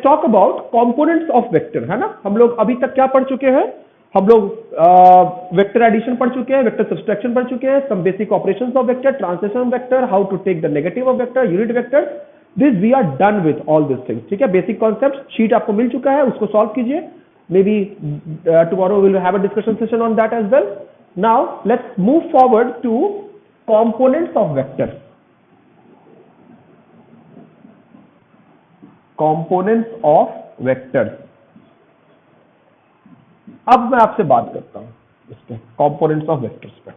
Talk about components of vector, है ना। हम लोग अभी तक क्या पढ़ चुके हैं, हम लोग वेक्टर एडिशन पढ़ चुके हैं, वेक्टर सब्सट्रैक्शन पढ़ चुके हैं, some basic operations of vector, translation of vector, how to take the negative of vector, unit vector, this we are done with all this things, ठीक है। बेसिक कॉन्सेप्ट शीट आपको मिल चुका है, उसको सॉल्व कीजिए। Maybe tomorrow will have a discussion session on that as well. Now let's move forward to components of vector. Components of vectors. अब मैं आपसे बात करता हूं इस पे, कंपोनेंट्स ऑफ वेक्टर्स पे,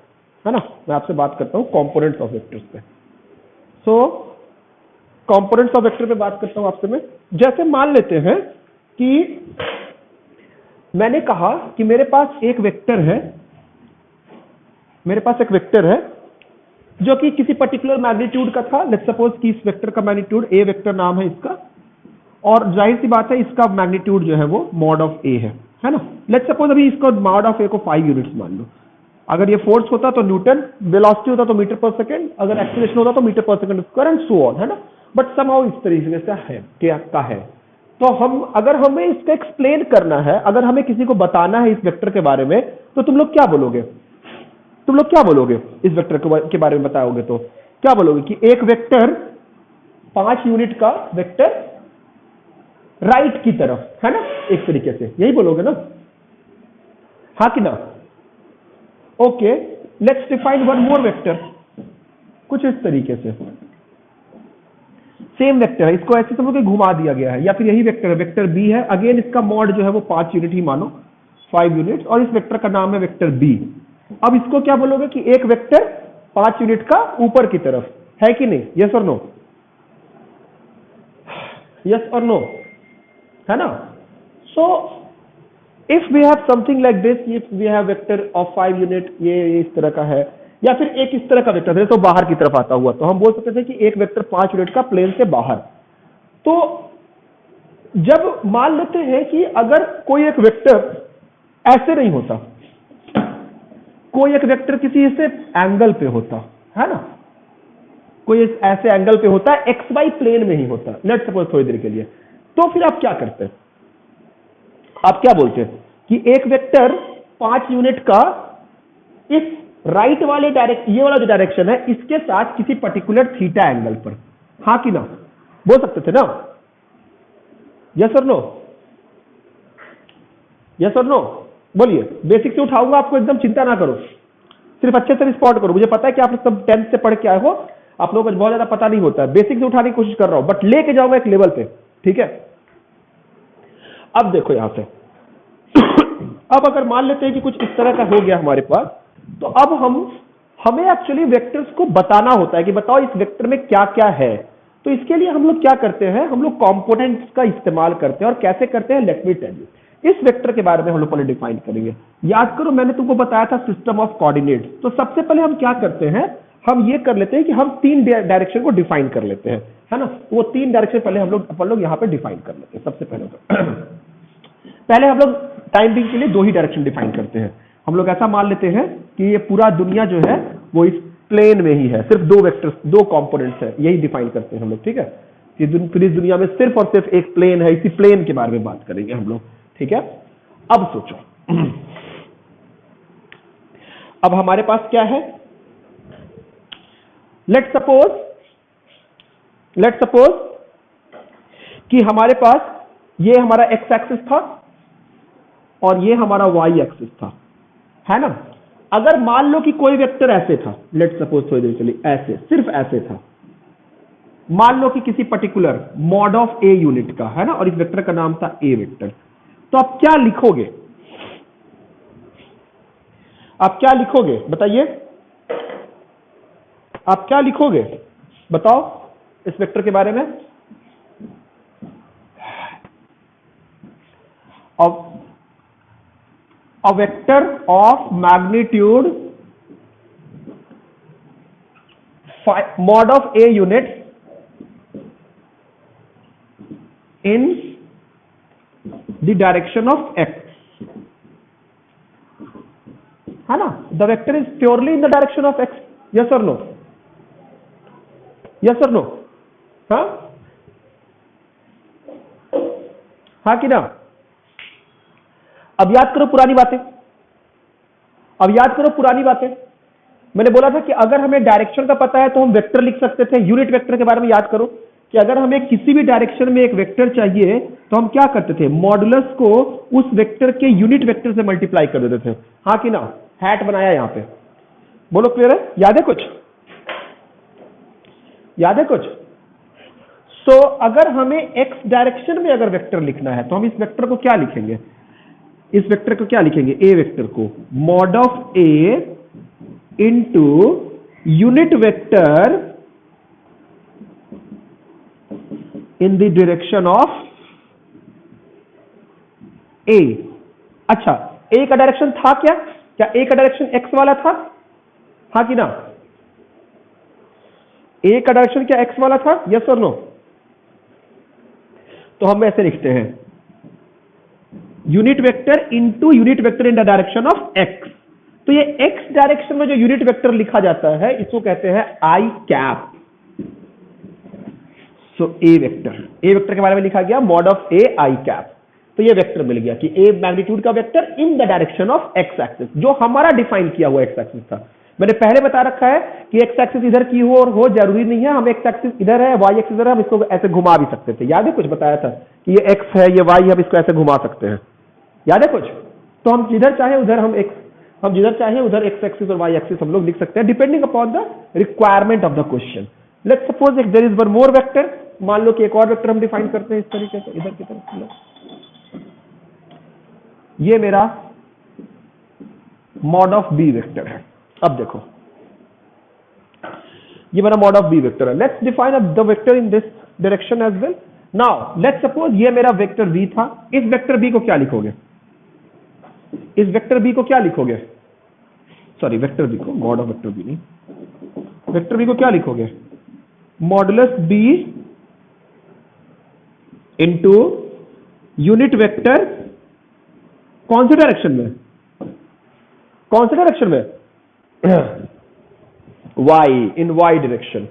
है ना। मैं आपसे बात करता हूं कंपोनेंट्स ऑफ वेक्टर्स पे। सो कंपोनेंट्स ऑफ वेक्टर पे बात करता हूं आपसे मैं। जैसे मान लेते हैं कि मैंने कहा कि मेरे पास एक वेक्टर है, मेरे पास एक वेक्टर है जो कि किसी पर्टिकुलर मैग्नीट्यूड का था। लेट्स सपोज कि इस वेक्टर का मैग्नीट्यूड ए वेक्टर नाम है इसका, और जाहिर सी बात है इसका मैग्नीट्यूड जो है वो मॉड ऑफ ए है ना। लेट्स सपोज अभी इसको मॉड ऑफ ए को 5 यूनिट्स मान लो। अगर ये फोर्स होता तो न्यूटन, वेलोसिटी होता तो मीटर पर सेकंड, अगर एक्सीलरेशन होता तो मीटर पर second square and so on, है ना। बट समहाउ इस तरीके से है क्या का है। तो हम अगर हमें इसका एक्सप्लेन करना है, अगर हमें किसी को बताना है इस वेक्टर के बारे में, तो तुम लोग क्या बोलोगे? तुम लोग क्या बोलोगे इस वेक्टर के बारे में बताओगे तो क्या बोलोगे कि एक वेक्टर 5 यूनिट का वेक्टर राइट की तरफ, है ना, एक तरीके से यही बोलोगे ना, हाँ कि ना। Okay, let's define one more vector, कुछ इस तरीके से। सेम वेक्टर है, इसको ऐसे समझो कि घुमा दिया गया है, या फिर यही वेक्टर है, वेक्टर बी है। अगेन इसका मॉड जो है वो 5 यूनिट ही मानो, 5 यूनिट, और इस वेक्टर का नाम है वेक्टर बी। अब इसको क्या बोलोगे कि एक वेक्टर 5 यूनिट का ऊपर की तरफ, है कि नहीं? यस और नो, यस और नो, है ना। So if we have something like this, if we have vector of 5 unit, ये इस तरह का है, या फिर एक इस तरह का वेक्टर है तो बाहर की तरफ आता हुआ, तो हम बोल सकते थे कि एक वेक्टर 5 यूनिट का प्लेन से बाहर। तो जब मान लेते हैं कि अगर कोई एक वेक्टर ऐसे नहीं होता, कोई एक वेक्टर किसी ऐसे एंगल पे होता, है ना, कोई ऐसे एंगल पे होता है, एक्स वाई प्लेन में ही होता, लेट्स सपोज थोड़ी देर के लिए, तो फिर आप क्या करते हैं? आप क्या बोलते हैं कि एक वेक्टर 5 यूनिट का इस राइट वाले डायरेक्शन, ये वाला जो डायरेक्शन है, इसके साथ किसी पर्टिकुलर थीटा एंगल पर, हाँ कि ना, बोल सकते थे ना। यस और नो, यस और नो बोलिए। बेसिक से उठाऊंगा आपको, एकदम चिंता ना करो, सिर्फ अच्छे से रिस्पॉन्ड करो। मुझे पता है कि आप सब 10th से पढ़ के आए हो, आप लोगों को बहुत ज्यादा पता नहीं होता है, बेसिक से उठाने की कोशिश कर रहा हूं, बट लेके जाऊंगा एक लेवल पे, ठीक है। अब देखो यहां से अब अगर मान लेते हैं कि कुछ इस तरह का हो गया हमारे पास, तो अब हमें एक्चुअली वेक्टर्स को बताना होता है कि बताओ इस वेक्टर में क्या क्या है। तो इसके लिए हम लोग क्या करते हैं, हम लोग कंपोनेंट्स का इस्तेमाल करते हैं। और कैसे करते हैं, लेट मी टेल यू। इस वेक्टर के बारे में हम लोग पहले डिफाइन करेंगे। याद करो मैंने तुमको बताया था सिस्टम ऑफ कोऑर्डिनेट्स। तो सबसे पहले हम क्या करते हैं, हम ये कर लेते हैं कि हम 3 डायरेक्शन को डिफाइन कर लेते हैं, है ना। वो 3 डायरेक्शन पहले हम लोग यहां पे डिफाइन कर लेते हैं। सबसे पहले हम लोग टाइम बिंग के लिए 2 ही डायरेक्शन डिफाइन करते हैं। हम लोग ऐसा मान लेते हैं कि ये पूरा दुनिया जो है वो इस प्लेन में ही है, सिर्फ 2 वेक्टर्स, 2 कंपोनेंट्स है, यही डिफाइन करते हैं हम लोग, ठीक है। फिर इस दुनिया में सिर्फ और सिर्फ एक प्लेन है, इसी प्लेन के बारे में बात करेंगे हम लोग, ठीक है। अब सोचो अब हमारे पास क्या है, लेट्स सपोज कि हमारे पास ये हमारा एक्स एक्सिस था और ये हमारा वाई एक्सिस था, है ना। अगर मान लो कि कोई वेक्टर ऐसे था, लेट्स सपोज थोड़ी देर चलिए ऐसे, सिर्फ ऐसे था, मान लो कि किसी particular mod of a unit का, है ना, और इस वेक्टर का नाम था ए वेक्टर, तो आप क्या लिखोगे? आप क्या लिखोगे बताइए, आप क्या लिखोगे बताओ इस वेक्टर के बारे में? A vector of magnitude mod of a unit in the direction of x, है ना। The vector is purely in the direction of x, yes or no, yes or no, हाँ। हाँ कि ना? अब याद करो पुरानी बातें, अब याद करो पुरानी बातें। मैंने बोला था कि अगर हमें डायरेक्शन का पता है तो हम वेक्टर लिख सकते थे। यूनिट वेक्टर के बारे में याद करो कि अगर हमें किसी भी डायरेक्शन में एक वेक्टर चाहिए तो हम क्या करते थे, मॉडुलस को उस वेक्टर के यूनिट वेक्टर से मल्टीप्लाई कर देते थे। हाँ कि ना? हैट बनाया यहां पे, बोलो क्लियर है? याद है कुछ? याद है कुछ? सो अगर हमें एक्स डायरेक्शन में अगर वेक्टर लिखना है तो हम इस वेक्टर को क्या लिखेंगे? इस वेक्टर को क्या लिखेंगे? ए वेक्टर को mod of A into unit vector in the direction of A. अच्छा, ए का डायरेक्शन था क्या? क्या ए का डायरेक्शन एक्स वाला था? हाँ कि ना? ए का डायरेक्शन क्या एक्स वाला था? यस और नो? तो हम ऐसे लिखते हैं unit vector into unit vector in the direction of x. तो ये एक्स डायरेक्शन में जो यूनिट वेक्टर लिखा जाता है इसको कहते हैं आई कैप। सो ए वेक्टर, ए वेक्टर के बारे में लिखा गया mod of A I cap. तो ये वेक्टर मिल गया कि ए मैग्नीट्यूड का vector in the direction of x axis, जो हमारा डिफाइन किया हुआ एक्स एक्सिस था। मैंने पहले बता रखा है कि एक्स एक्सिस इधर की हो और हो जरूरी नहीं है, हम एक्स एक्सिस इधर है, वाई एक्सिस इधर है, हम इसको ऐसे घुमा भी सकते थे। याद है कुछ बताया था कि ये एक्स है, ये वाई, हम इसको ऐसे घुमा सकते हैं। याद है कुछ? तो हम जिधर चाहे उधर हम जिधर चाहे उधर एक्स एक्सिस और वाई एक्सिस हम लोग लिख सकते हैं depending upon the requirement of the question. Let's suppose if there is one more vector, मान लो कि एक और वेक्टर हम डिफाइन करते हैं इस तरीके से, इधर की तरफ। ये मेरा मॉड ऑफ बी वेक्टर है। अब देखो, ये मेरा मॉड ऑफ बी वेक्टर है। Let's define the vector in this direction as well. Now let's suppose ये मेरा वेक्टर बी था। इस वेक्टर बी को क्या लिखोगे? इस वेक्टर बी को क्या लिखोगे? सॉरी, वेक्टर बी को, मॉड ऑफ वेक्टर बी नहीं, वेक्टर बी को क्या लिखोगे? Modulus B into unit vector कौन से डायरेक्शन में? कौन से डायरेक्शन में? Y, in y direction.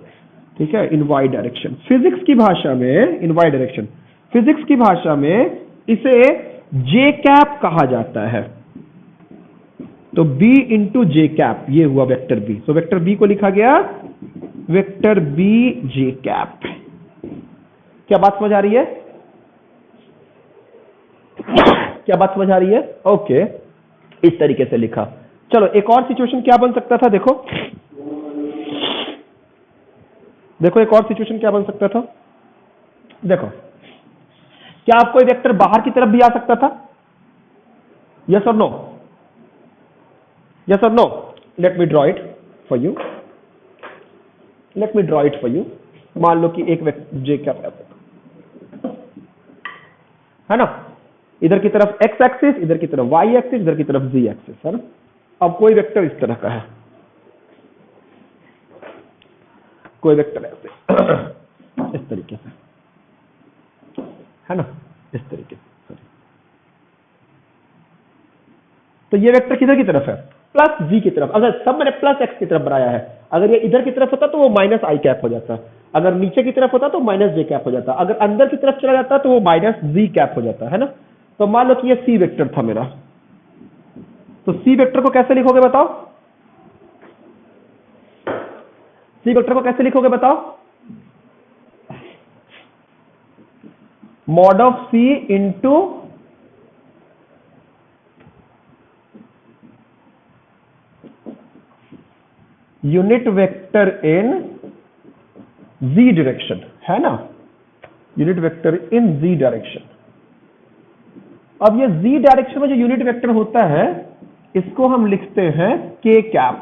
ठीक है, इन वाई डायरेक्शन। फिजिक्स की भाषा में इन वाई डायरेक्शन, फिजिक्स की भाषा में इसे जे कैप कहा जाता है। तो बी इंटू जे कैप, ये हुआ वेक्टर बी। तो वेक्टर बी को लिखा गया वेक्टर बी जे कैप। क्या बात समझ आ रही है? क्या बात समझ आ रही है? ओके, इस तरीके से लिखा। चलो एक और सिचुएशन क्या बन सकता था, देखो देखो एक और सिचुएशन क्या बन सकता था। देखो, क्या आप कोई वेक्टर बाहर की तरफ भी आ सकता था? यस और नो? यस और no? Let me draw it for you, let me draw it for you. मान लो कि एक वेक्टर जे कैप है ना, इधर की तरफ एक्स एक्सिस, इधर की तरफ वाई एक्सिस, इधर की तरफ जी एक्सिस, है ना। अब कोई वेक्टर इस तरह का है, कोई वेक्टर ऐसे इस तरीके से, है ना, इस तरीके से। तो ये वेक्टर किधर की तरफ है? प्लस जी की तरफ। अगर सब मैंने प्लस एक्स की तरफ बनाया है, अगर ये इधर की तरफ होता तो वो माइनस आई कैप हो जाता, अगर नीचे की तरफ होता तो माइनस जे कैप हो जाता, अगर अंदर की तरफ चला जाता तो वो माइनस जी कैप हो जाता, है ना। तो मान लो कि ये सी वेक्टर था मेरा, तो सी वेक्टर को कैसे लिखोगे बताओ? सी वेक्टर को कैसे लिखोगे बताओ? Mod of C into unit vector in Z direction, है ना, unit vector in Z direction. अब ये जी डायरेक्शन में जो यूनिट वेक्टर होता है इसको हम लिखते हैं के कैप,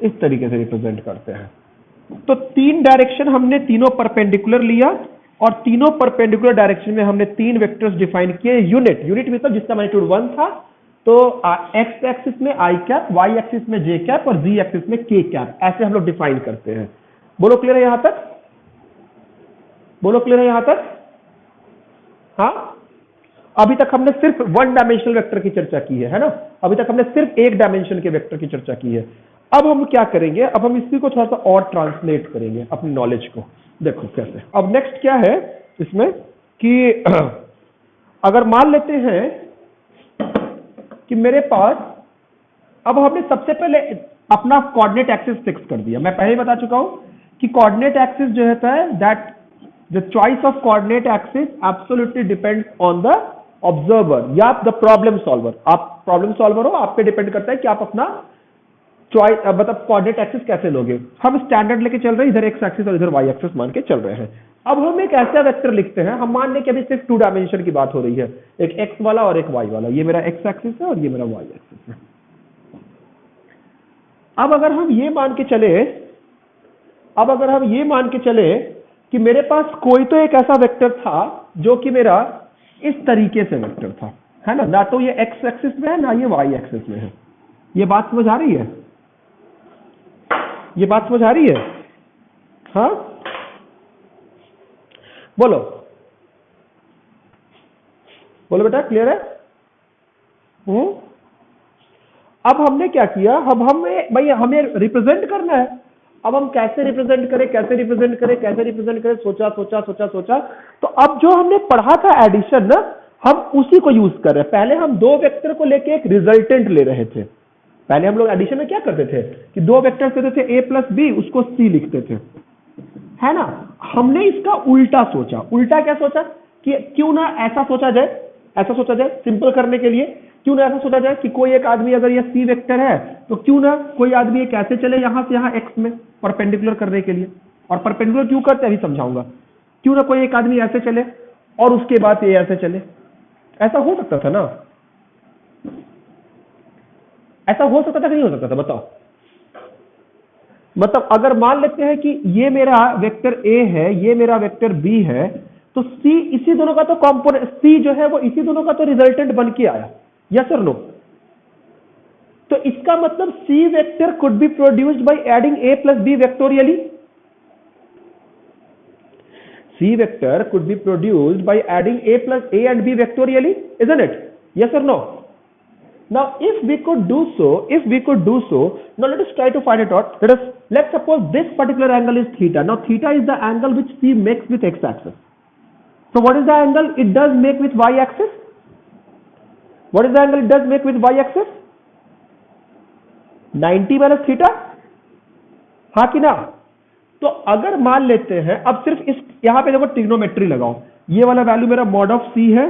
इस तरीके से रिप्रेजेंट करते हैं। तो तीन डायरेक्शन हमने तीनों परपेंडिकुलर लिया और तीनों परपेंडिकुलर डायरेक्शन में हमने तीन वेक्टर्स डिफाइन किए। यूनिट मतलब जिसका मैग्नीट्यूड 1 था, तो एक्स एक्सिस में आई कैप, वाई एक्सिस में जे कैप और जी एक्सिस में के कैप, ऐसे हम लोग डिफाइन करते हैं। बोलो क्लियर है यहां तक? बोलो क्लियर है यहां तक? हाँ, अभी तक हमने सिर्फ वन डायमेंशनल वेक्टर की चर्चा की है ना, अभी तक हमने सिर्फ एक डायमेंशन के वेक्टर की चर्चा की है। अब हम क्या करेंगे, अब हम इसी को थोड़ा सा और ट्रांसलेट करेंगे अपनी नॉलेज को। देखो कैसे। अब नेक्स्ट क्या है इसमें कि अगर मान लेते हैं कि मेरे पास, अब हमने सबसे पहले अपना कोऑर्डिनेट एक्सिस फिक्स कर दिया। मैं पहले ही बता चुका हूं कि कोऑर्डिनेट एक्सिस जो होता है that the choice of coordinate axis absolutely depends on the observer या द प्रॉब्लम सॉल्वर। आप प्रॉब्लम सॉल्वर हो, आप पे डिपेंड करता है कि आप अपना चॉइस मतलब कोऑर्डिनेट एक्सिस कैसे लोगे। हम स्टैंडर्ड लेके चल रहे हैं, इधर एक्स एक्सिस और इधर वाई एक्सिस मान के चल रहे हैं। अब हम एक ऐसा वेक्टर लिखते हैं, हम मान लें कि अभी सिर्फ 2 डायमेंशन की बात हो रही है, एक एक्स वाला और एक वाई वाला। ये मेरा एक्स एक्सिस है और ये मेरा वाई एक्सिस है। अब अगर हम ये मान के चले कि मेरे पास कोई तो एक ऐसा वेक्टर था जो कि मेरा इस तरीके से वेक्टर था, है ना तो ये एक्स एक्सिस में है ना ये वाई एक्सिस में है। ये बात समझ आ रही है? ये बात समझ आ रही है? हाँ बोलो बोलो बेटा, क्लियर है? अब हमने क्या किया, अब हमें रिप्रेजेंट करना है। अब हम कैसे रिप्रेजेंट करें, सोचा। तो अब जो हमने पढ़ा था एडिशन ना, हम उसी को यूज कर रहे हैं। पहले हम 2 वेक्टर को लेके एक रिजल्टेंट ले रहे थे। पहले हम लोग एडिशन में क्या करते थे कि 2 वेक्टर देते थे a प्लस बी, उसको c लिखते थे, है ना। हमने इसका उल्टा सोचा। उल्टा क्या सोचा कि क्यों ना ऐसा सोचा जाए सिंपल करने के लिए, क्यों ना ऐसा सोचा जाए कि कोई एक आदमी अगर ये सी वेक्टर है तो क्यों ना कोई आदमी ये कैसे चले यहां से यहां एक्स में परपेंडिकुलर करने के लिए। और परपेंडिकुलर क्यों करते हैं अभी समझाऊंगा। क्यों ना कोई एक आदमी ऐसे चले और उसके बाद ये ऐसे चले। ऐसा हो सकता था ना? ऐसा हो सकता था कि नहीं हो सकता था? बताओ। मतलब अगर मान लेते हैं कि ये मेरा वेक्टर ए है, ये मेरा वेक्टर बी है, तो सी इसी दोनों का तो कॉम्पोनेंट, सी जो है वो इसी दोनों का तो रिजल्टेंट बन के आया। यस और नो? तो इसका मतलब C vector could be produced by adding A plus B vectorially. C vector could be produced by adding A plus A and B vectorially, isn't it? Yes और no? Now, if we could do so, now let us try to find it out. Let's suppose this particular angle is theta. Now, theta is the angle which C makes with x-axis. So, what is the angle it does make with y-axis? What is the angle it does make with y-axis? 90 minus theta. हाँ कि ना? तो अगर मान लेते हैं, अब सिर्फ इस यहां पे देखो ट्रिग्नोमेट्री लगाओ। ये वाला वैल्यू मेरा मॉड ऑफ C है,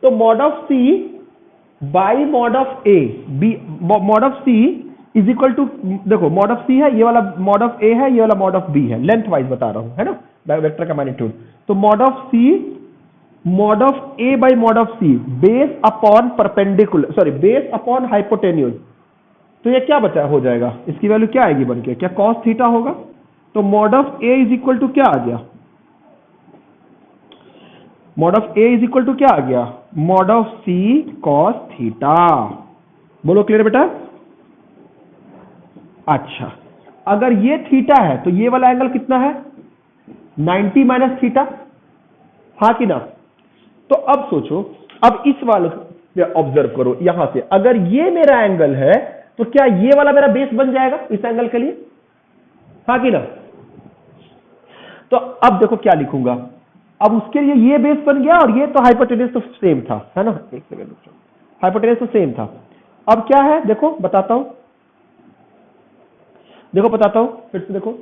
तो mod of C by mod of A, mod of C is equal to, देखो मॉड ऑफ C है, ये वाला मॉड ऑफ A है, ये वाला मॉड ऑफ B है, लेंथ वाइज बता रहा हूं, है ना, वेक्टर का मैग्नीट्यूड। तो mod of C mod of A by mod of C base upon perpendicular, sorry base upon hypotenuse. तो ये क्या बचा हो जाएगा, इसकी वैल्यू क्या आएगी बन के, क्या कॉस थीटा होगा। तो mod of A is equal to क्या आ गया, mod of A is equal to क्या आ गया, mod of C cos theta. बोलो क्लियर बेटा? अच्छा, अगर ये थीटा है तो ये वाला एंगल कितना है, 90 माइनस थीटा, हाँ कि ना। तो अब सोचो, अब इस वाले ऑब्जर्व करो यहां से, अगर ये मेरा एंगल है तो क्या ये वाला मेरा बेस बन जाएगा इस एंगल के लिए, हाँ कि ना। तो अब देखो क्या लिखूंगा, अब उसके लिए ये बेस बन गया और ये तो हाइपोटेन्यूज तो सेम था, है ना। एक सेकंड, हाइपोटेन्यूज तो सेम था। अब क्या है देखो बताता हूं, फिर से देखो।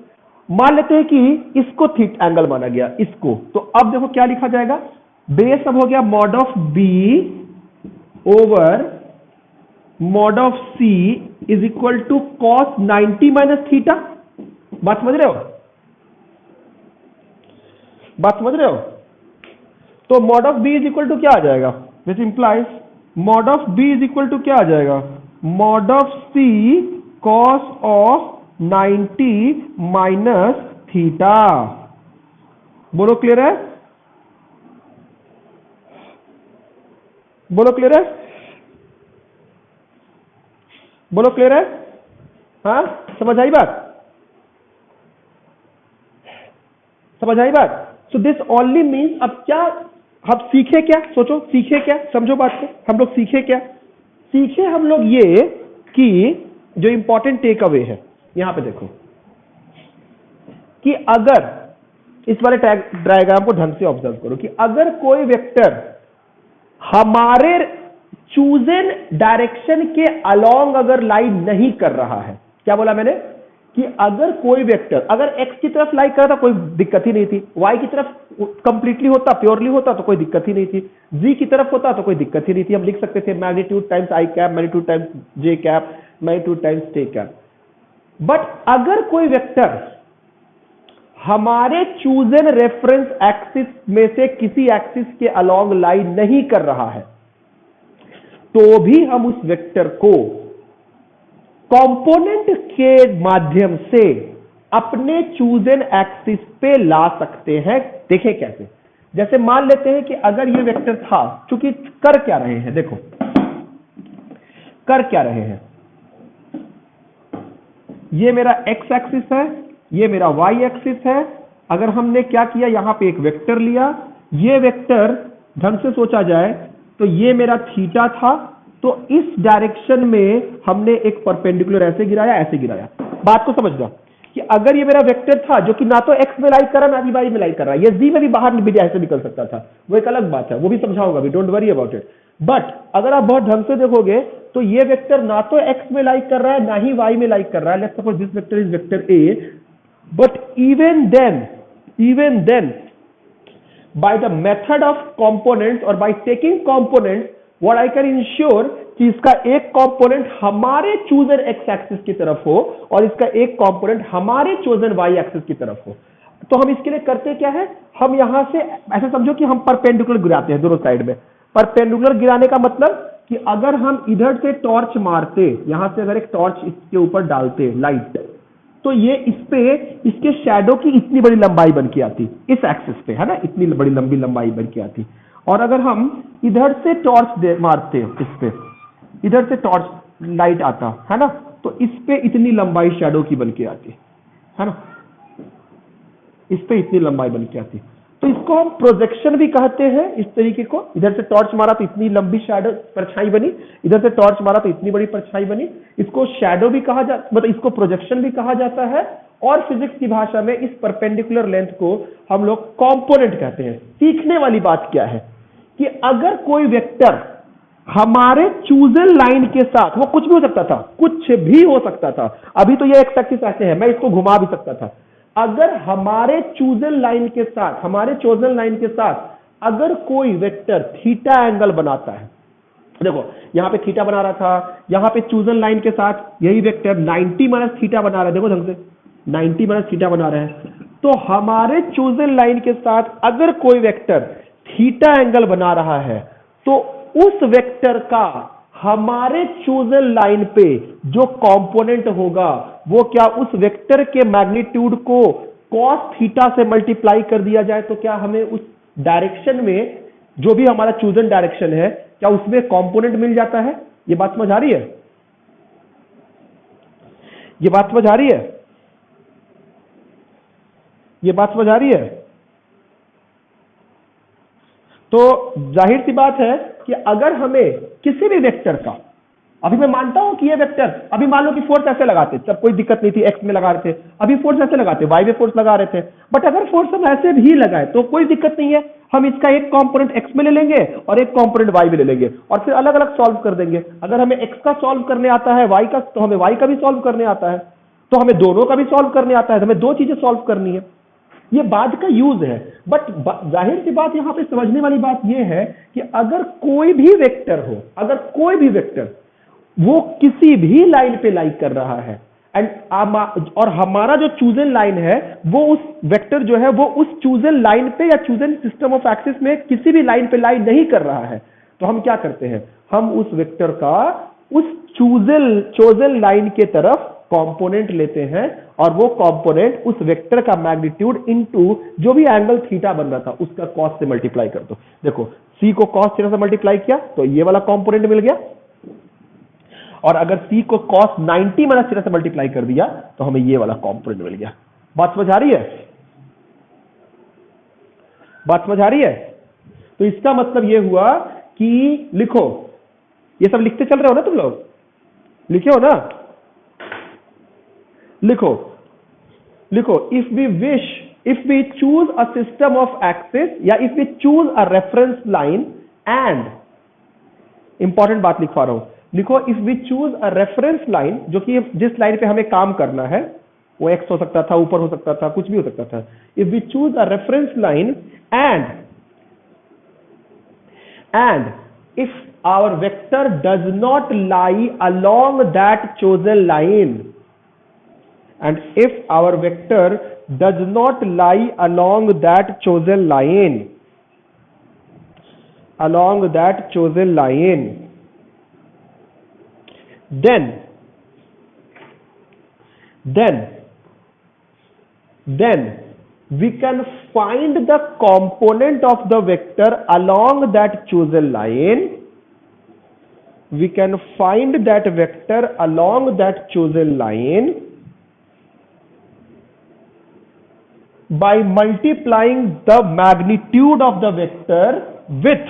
मान लेते हैं कि इसको थीटा एंगल माना गया, इसको, तो अब देखो क्या लिखा जाएगा, बेस अब हो गया mod of B over mod of C is equal to cos 90 minus theta. बात समझ रहे हो, तो mod of B is equal to क्या आ जाएगा, which implies mod of B is equal to क्या आ जाएगा, mod of C cos of 90 minus theta. बोलो क्लियर है, बोलो क्लियर है, हाँ समझ आई बात, सो दिस ओनली मीन्स, अब क्या हम सीखे क्या, सोचो सीखे क्या, समझो बात को, हम लोग सीखे हम लोग ये कि जो इंपॉर्टेंट टेक अवे है यहां पे देखो, कि अगर इस वाले डायग्राम को ढंग से ऑब्जर्व करो कि अगर कोई वेक्टर हमारे चूजन डायरेक्शन के अलोंग अगर लाई नहीं कर रहा है, क्या बोला मैंने कि अगर कोई वेक्टर अगर x की तरफ लाई कर रहा था कोई दिक्कत ही नहीं थी, y की तरफ कंप्लीटली होता प्योरली होता तो कोई दिक्कत ही नहीं थी, z की तरफ होता तो कोई दिक्कत ही नहीं थी। हम लिख सकते थे magnitude times i cap, magnitude times j cap, magnitude times k cap. But अगर कोई वेक्टर हमारे चूजन रेफरेंस एक्सिस में से किसी एक्सिस के अलोंग लाई नहीं कर रहा है तो भी हम उस वेक्टर को कंपोनेंट के माध्यम से अपने चूजन एक्सिस पे ला सकते हैं। देखें कैसे, जैसे मान लेते हैं कि अगर ये वेक्टर था, चूंकि कर क्या रहे हैं, देखो कर क्या रहे हैं, ये मेरा x एक्सिस है, ये मेरा y एक्सिस है। अगर हमने क्या किया, यहां पे एक वेक्टर लिया, ये वेक्टर ढंग से सोचा जाए तो ये मेरा थीटा था, तो इस डायरेक्शन में हमने एक परपेंडिकुलर ऐसे गिराया, ऐसे गिराया। बात को समझना कि अगर ये मेरा वेक्टर था जो कि ना तो x में लाई कर रहा ना भी y में लाई कर रहा है, ये z में भी बाहर ऐसे निकल सकता था, वो एक अलग बात है, वो भी समझाऊंगा भी, don't worry about it. But अगर आप बहुत ढंग से देखोगे तो ये वेक्टर ना तो x में लाइक कर रहा है ना ही y में लाइक कर रहा है। Let's suppose this vector is vector a, but even then by the method of components or by taking components what I can ensure कि इसका एक कंपोनेंट हमारे चूजन x एक्सिस की तरफ हो और इसका एक कंपोनेंट हमारे चूजन y एक्सिस की तरफ हो। तो हम इसके लिए करते क्या है, हम यहां से ऐसे समझो कि हम परपेंडिकुलर गिराते हैं दोनों साइड में। परपेंडिकुलर गिराने का मतलब कि अगर हम इधर से टॉर्च मारते, यहां से अगर एक टॉर्च इसके ऊपर डालते लाइट, तो ये इस पे इसके शैडो की इतनी बड़ी लंबाई बन के आती, इस एक्सिस पे है ना, इतनी बड़ी लंबी लंबाई बन के आती। और अगर हम इधर से टॉर्च मारते इस पे, इधर से टॉर्च लाइट आता है ना, तो इस पे इतनी लंबाई शैडो की बन के आती है ना, इस पे इतनी लंबाई बन के आती। तो इसको हम प्रोजेक्शन भी कहते हैं। इस तरीके को इधर से टॉर्च मारा तो इतनी लंबी शैडो परछाई बनी, इधर से टॉर्च मारा तो इतनी बड़ी परछाई बनी। इसको शैडो भी कहा जाता, मतलब इसको प्रोजेक्शन भी कहा जाता है। और फिजिक्स की भाषा में इस परपेंडिकुलर लेंथ को हम लोग कंपोनेंट कहते हैं। सीखने वाली बात क्या है कि अगर कोई वेक्टर हमारे चूजन लाइन के साथ, वो कुछ भी हो सकता था, कुछ भी हो सकता था, अभी तो ये एक्स एक्सिस ऐसे है, मैं इसको घुमा भी सकता था। अगर हमारे चूजन लाइन के साथ, हमारे चोजन लाइन के साथ अगर कोई वेक्टर थीटा एंगल बनाता है, देखो यहां पे थीटा बना रहा था, यहां पे चूजन लाइन के साथ यही वेक्टर 90 माइनस थीटा बना रहा है, देखो ढंग से 90 माइनस थीटा बना रहे हैं। तो हमारे चूजन लाइन के साथ अगर कोई वेक्टर थीटा एंगल बना रहा है तो उस वेक्टर का हमारे चूजन लाइन पे जो कंपोनेंट होगा वो क्या उस वेक्टर के मैग्नीट्यूड को cos थीटा से मल्टीप्लाई कर दिया जाए तो क्या हमें उस डायरेक्शन में जो भी हमारा चूजन डायरेक्शन है क्या उसमें कंपोनेंट मिल जाता है। ये बात समझ आ रही है, ये बात समझ आ रही है, ये बात समझ आ रही है। तो जाहिर सी बात है कि अगर हमें किसी भी वेक्टर का, अभी मैं मानता हूं कि ये वेक्टर, अभी मान लो कि फोर्स ऐसे लगाते, तब कोई दिक्कत नहीं थी, एक्स में लगा रहे थे, अभी फोर्स ऐसे लगाते, वाई में फोर्स लगा रहे थे, बट अगर फोर्स हम ऐसे भी लगाए तो कोई दिक्कत नहीं है। हम इसका एक कंपोनेंट एक्स में ले लेंगे और एक कंपोनेंट वाई में ले लेंगे और फिर अलग अलग सॉल्व कर देंगे। अगर हमें एक्स का सॉल्व करने आता है वाई का, तो हमें वाई का भी सॉल्व करने आता है, तो हमें दोनों का भी सॉल्व करने आता है, तो हमें दो चीजें सॉल्व करनी है। ये बात का यूज है। बट जाहिर सी बात यहां पे समझने वाली बात यह है कि अगर कोई भी वेक्टर हो, अगर कोई भी वेक्टर वो किसी भी लाइन पे लाई कर रहा है एंड और हमारा जो चूजन लाइन है वो उस वेक्टर जो है वो उस चूजन लाइन पे या चूजन सिस्टम ऑफ एक्सिस में किसी भी लाइन पे लाई नहीं कर रहा है, तो हम क्या करते हैं, हम उस वेक्टर का उस चोजन लाइन के तरफ कंपोनेंट लेते हैं और वो कंपोनेंट उस वेक्टर का मैग्नीट्यूड इनटू जो भी एंगल थीटा बन रहा था उसका कॉस से मल्टीप्लाई कर दो। देखो सी को कॉस थीटा से मल्टीप्लाई किया तो ये वाला कंपोनेंट मिल गया, और अगर सी को कॉस 90 माइनस थीटा से मल्टीप्लाई कर दिया तो हमें ये वाला कंपोनेंट मिल गया। बात समझ आ रही है, बात समझ आ रही है। तो इसका मतलब ये हुआ कि लिखो, ये सब लिखते चल रहे हो ना तुम लोग, लिखे हो ना, लिखो लिखो, if if we choose a system of axis या if we choose a reference line and important बात लिखवा रहा हूं, लिखो if we choose a reference line, जो कि जिस लाइन पे हमें काम करना है वो x हो सकता था, ऊपर हो सकता था, कुछ भी हो सकता था. if we choose a reference line and if our vector does not lie along that chosen line, and if our vector does not lie along that chosen line, then we can find the component of the vector along that chosen line. We can find that vector along that chosen line by multiplying the magnitude of the vector with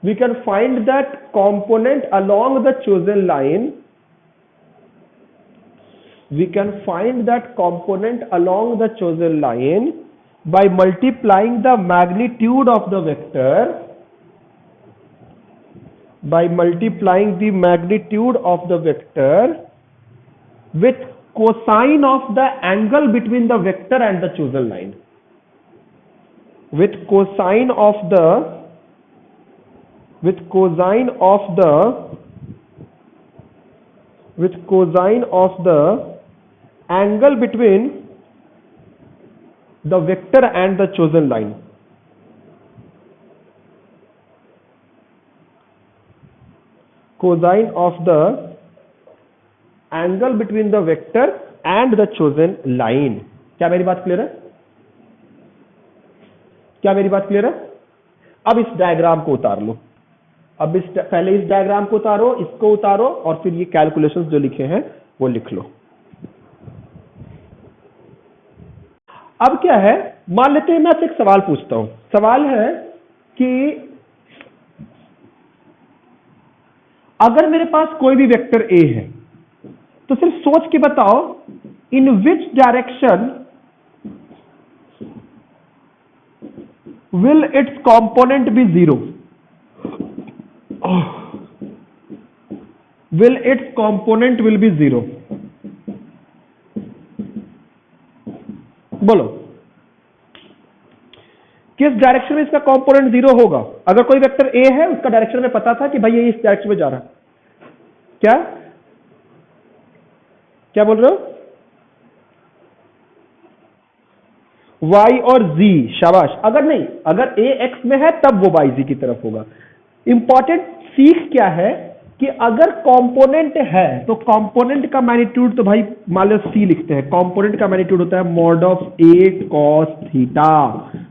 we can find that component along the chosen line. We can find that component along the chosen line by multiplying the magnitude of the vector with cosine of the angle between the vector and the chosen line. With cosine of the angle between the vector and the chosen line. Cosine of the angle between the vector and the chosen line. क्या मेरी बात clear है? अब इस diagram को उतार लो. पहले इस डायग्राम को उतारो, इसको उतारो और फिर ये कैलकुलेशंस जो लिखे हैं वो लिख लो. अब क्या है, मान लेते हैं मैं आपसे एक सवाल पूछता हूं. सवाल है कि अगर मेरे पास कोई भी वेक्टर ए है तो सिर्फ सोच के बताओ in which direction will its component be zero? Will its component will be zero? बोलो किस डायरेक्शन में इसका कंपोनेंट जीरो होगा? अगर कोई वेक्टर ए है उसका डायरेक्शन में पता था कि भाई ये इस डायरेक्शन में जा रहा है. क्या बोल रहे हो? y और z, शाबाश. अगर नहीं, अगर a x में है तब वो y z की तरफ होगा. इंपॉर्टेंट सीख क्या है कि अगर कंपोनेंट है तो कंपोनेंट का मैग्नीट्यूड, तो भाई मान लो c लिखते हैं, कंपोनेंट का मैग्नीट्यूड होता है mod of a cos theta.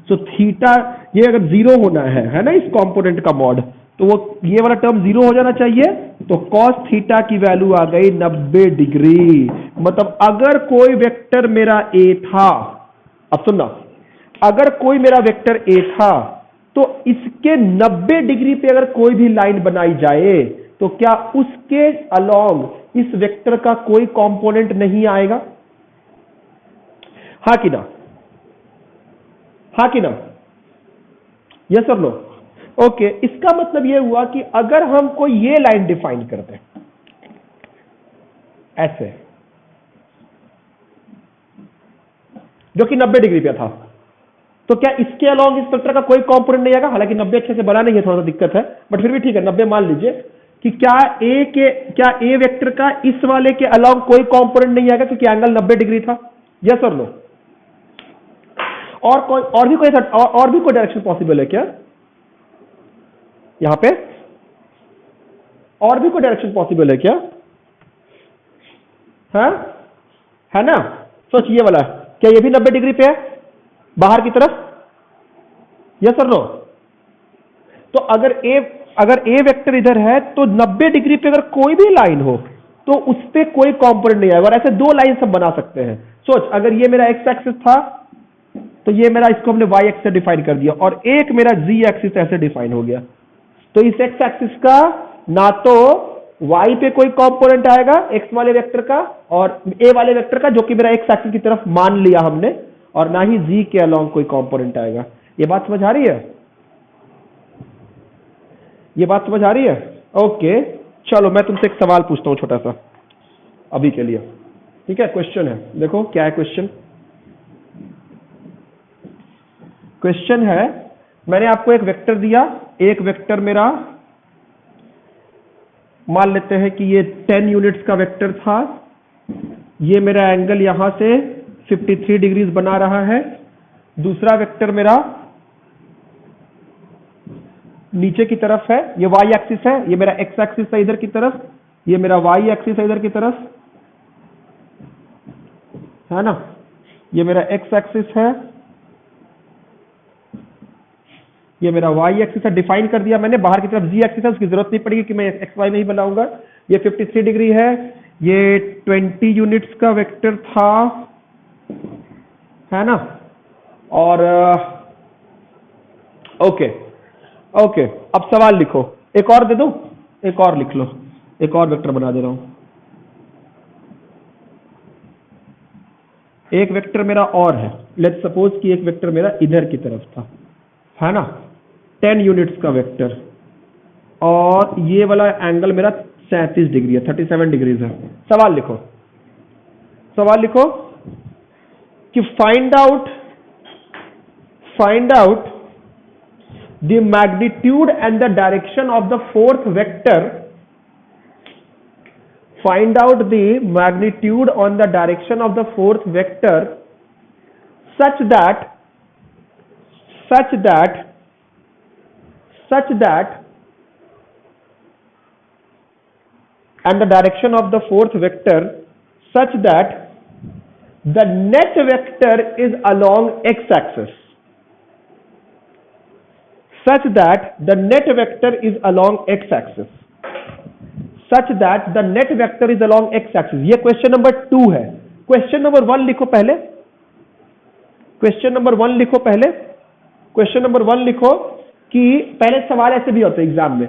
So theta ये अगर जीरो होना है ना इस कंपोनेंट का मॉड, तो वो ये वाला टर्म जीरो हो जाना चाहिए. तो cos थीटा की वैल्यू आ गई 90 डिग्री. मतलब अगर कोई वेक्टर मेरा a था, अब सुनना, अगर कोई मेरा वेक्टर ए था तो इसके 90 डिग्री पे अगर कोई भी लाइन बनाई जाए तो क्या उसके अलोंग इस वेक्टर का कोई कंपोनेंट नहीं आएगा? हाँ कि ना? यस और नो? ओके. इसका मतलब यह हुआ कि अगर हम कोई ये लाइन डिफाइन करते हैं ऐसे, जो कि 90 डिग्री पे था, तो क्या इसके अलोंग इस वेक्टर का कोई कंपोनेंट नहीं आएगा? हालांकि 90 अच्छे से बना नहीं है, थोड़ा सा दिक्कत है, बट फिर भी ठीक है, 90 मान लीजिए कि क्या ए वेक्टर का इस वाले के अलोंग कोई कंपोनेंट नहीं आएगा क्योंकि एंगल 90 डिग्री था. यस और नो? और भी कोई डायरेक्शन पॉसिबल है क्या यहां पे? और भी कोई डायरेक्शन पॉसिबल है क्या? है ना? सोचिए वाला, क्या ये भी 90 डिग्री पे है बाहर की तरफ? यस और नो? तो अगर ए वेक्टर इधर है तो 90 डिग्री पे अगर कोई भी लाइन हो तो उस पे कोई कंपोनेंट नहीं आएगा. और ऐसे दो लाइन सब बना सकते हैं. सोच, अगर ये मेरा एक्स एक्सिस था तो ये मेरा, इसको हमने वाई एक्सिस डिफाइन कर दिया, और एक मेरा जी एक्सिस ऐसे डिफाइन हो गया. तो इस एक्स एक्सिस का ना तो y पे कोई कंपोनेंट आएगा x वाले वेक्टर का और a वाले वेक्टर का, जो कि मेरा x एक्सिस की तरफ मान लिया हमने, और ना ही z के अलोंग कोई कंपोनेंट आएगा। ये बात समझ आ रही है? ये बात समझ आ रही है? ओके, चलो मैं तुमसे एक सवाल पूछता हूं छोटा सा अभी के लिए, ठीक है? क्वेश्चन है, देखो क्या है क्वेश्चन। क्वेश्चन है, मैंने आपको एक वेक्टर दिया, एक वेक्टर मेरा मान लेते हैं कि ये 10 यूनिट्स का वेक्टर था, ये मेरा एंगल यहां से 53 डिग्रीज बना रहा है। दूसरा वेक्टर मेरा नीचे की तरफ है, ये y एक्सिस है, ये मेरा x एक्सिस है इधर की तरफ, ये मेरा y एक्सिस है इधर की तरफ, है ना? ये मेरा x एक्सिस है, ये मेरा y एक्सिस है, डिफाइन कर दिया मैंने। बाहर की तरफ z एक्सिस है, उसकी जरूरत नहीं पड़ेगी कि मैं x y में ही बनाऊंगा। ये 53 डिग्री है, ये 20 यूनिट्स का वेक्टर था, है ना? और ओके, अब सवाल लिखो। एक और दे दो, एक और लिख लो, एक और वेक्टर बना दे रहा हूं। एक वेक्टर मेरा और है, लेट्स सपोज कि एक वेक्टर मेरा इधर की तरफ था, है ना? 10 यूनिट्स का वेक्टर, और ये वाला एंगल मेरा 37 डिग्री है, 37 डिग्रीज है। सवाल लिखो, सवाल लिखो कि find out the magnitude and the direction of the fourth vector. Find out the magnitude on the direction of the fourth vector such that and the direction of the fourth vector such that the net vector is along x-axis. Such that the net vector is along x-axis. Such that the net vector is along x-axis. ये question number 2 है। Question number 1 लिखो पहले। Question number 1 लिखो पहले। Question number 1 लिखो कि पहले सवाल ऐसे भी होते हैं एग्जाम में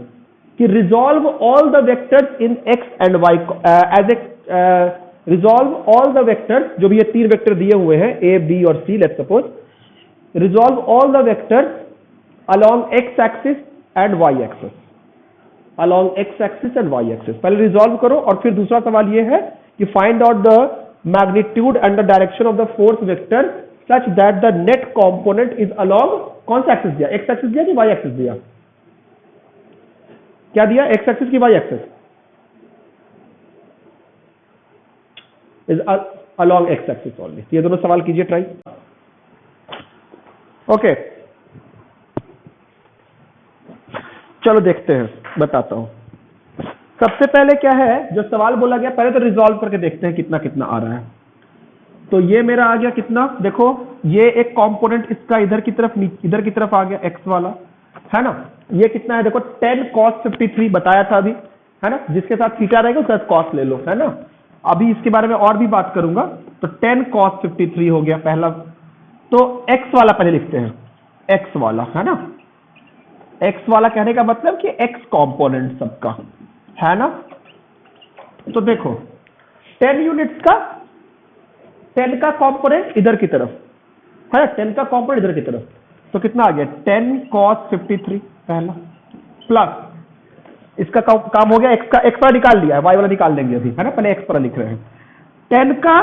कि resolve all the vectors in x and y as a resolve all the vectors, जो भी ये 3 वेक्टर दिए हुए हैं a, b और c, let's suppose, resolve all the vectors along x axis and y axis, along x axis and y axis। पहले resolve करो, और फिर दूसरा सवाल ये है कि find out the magnitude and the direction of the fourth vector such that the net component is along, कौन सा एक्सिस दिया? x एक्सिस दिया कि y एक्सिस दिया? क्या दिया? x एक्सिस की y axis? Is along x axis only. ये दोनों सवाल कीजिए ट्राई। ओके, चलो देखते हैं, बताता हूं। सबसे पहले क्या है जो सवाल बोला गया, पहले तो रिजॉल्व करके देखते हैं कितना कितना आ रहा है। तो ये मेरा आ गया कितना, देखो ये एक कंपोनेंट इसका इधर की तरफ आ गया x वाला, है ना? ये कितना है देखो, 10 cos 53 बताया था अभी, है ना? जिसके साथ थीटा रहेगा उसके साथ cos ले लो, है ना? अभी इसके बारे में और भी बात करूंगा। तो 10 cos 53 हो गया पहला। तो x वाला पहले लिखते हैं, x वाला, है ना? x वाला कहने का मतलब कि x कंपोनेंट सबका, है ना? तो देखो 10 यूनिट्स का 10 का कंपोनेंट इधर की तरफ है ना, 10 का कंपोनेंट इधर की तरफ, तो कितना आ गया 10 cos 53 पहला, प्लस इसका काम हो गया, x वाला निकाल लिया है, y वाला निकाल लेंगे अभी, है ना? पहले x वाला लिख रहे हैं। 10 का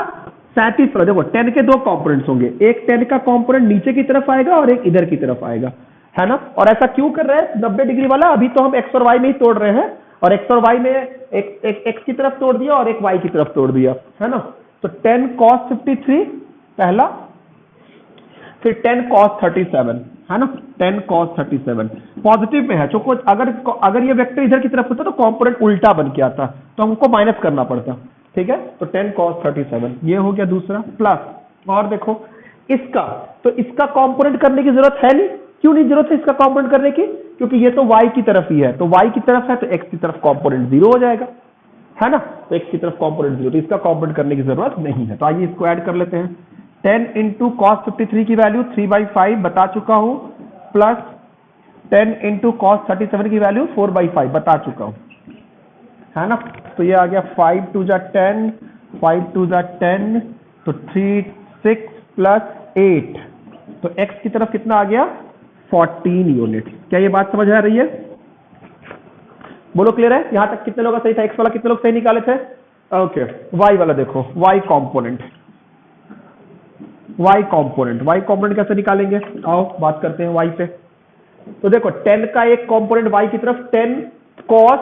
37 पर, देखो 10 के दो कंपोनेंट्स होंगे, एक 10 का कंपोनेंट नीचे की तरफ आएगा और एक इधर की तरफ आएगा, है ना? और ऐसा क्यों कर रहे हैं 90 डिग्री वाला? अभी तो हम x और y में ही तोड़ रहे हैं, और x और y में एक x की तरफ तोड़ दिया और एक y की तरफ तोड़ दिया, है ना? तो 10 cos 53 पहला, फिर 10 cos 37, है ना? 10 cos 37 पॉजिटिव में है, जो कुछ अगर ये वेक्टर इधर की तरफ होता तो कंपोनेंट उल्टा बन के आता, तो हमको माइनस करना पड़ता, ठीक है? तो 10 cos 37 ये हो गया दूसरा, प्लस और देखो इसका, तो इसका कंपोनेंट करने की जरूरत है नहीं। क्यों नहीं जरूरत है इसका कंपोनेंट करने की? क्योंकि ये तो y की तरफ ही है, तो y की तरफ है तो x की तरफ कंपोनेंट 0 हो जाएगा, है ना? तो x की तरफ कंपोनेंट 0, तो इसका कंपोनेंट करने की जरूरत नहीं है। तो आइए इसको ऐड कर लेते हैं। 10 इंटू कॉस 53 की वैल्यू 3/5 बता चुका हूं, प्लस 10 इंटू कॉस 37 की वैल्यू 4/5 बता चुका हूं, है ना। तो ये आ गया 5 2 जा 10, 5 2 जा 10, तो 3 6 प्लस 8, तो x की तरफ कितना आ गया 14 यूनिट। क्या ये बात समझ आ रही है? बोलो क्लियर है? यहां तक कितने लोग का सही था? x वाला कितने लोग सही निकाले थे? ओके। y वाला देखो, y कंपोनेंट, y कंपोनेंट कैसे निकालेंगे? आओ बात करते हैं y पे। तो देखो 10 का एक कंपोनेंट y की तरफ 10 cos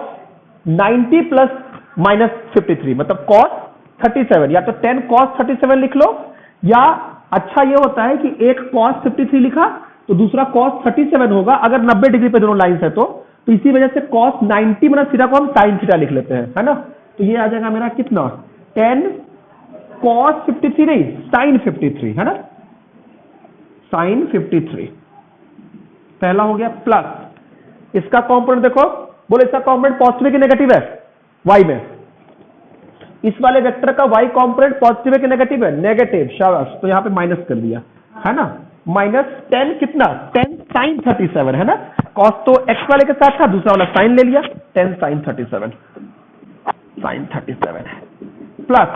90 प्लस माइनस 53, मतलब cos 37, या तो 10 cos 37 लिख लो, या अच्छा ये होता है कि एक cos 53 लिखा तो दूसरा cos 37 होगा अगर 90 डिग्री पे दोनों लाइंस है तो इसी वजह से cos 90 मतलब सीधा को हम sin थीटा लिख लेते हैं, है ना। तो ये आ जाएगा मेरा कितना 10 cos 53 नहीं sin 53, है ना, sin 53 पहला हो गया। प्लस इसका कंपोनेंट देखो, बोले इसका कंपोनेंट पॉजिटिव है कि नेगेटिव है y में? इस वाले वेक्टर का y कंपोनेंट पॉजिटिव है कि नेगेटिव है? नेगेटिव, शाबाश। तो यहां पे माइनस कर दिया, है ना, माइनस 10 कितना 10 sin 37, है ना। cos तो x वाले के साथ था, दूसरा वाला sin ले लिया, 10 sin 37 प्लस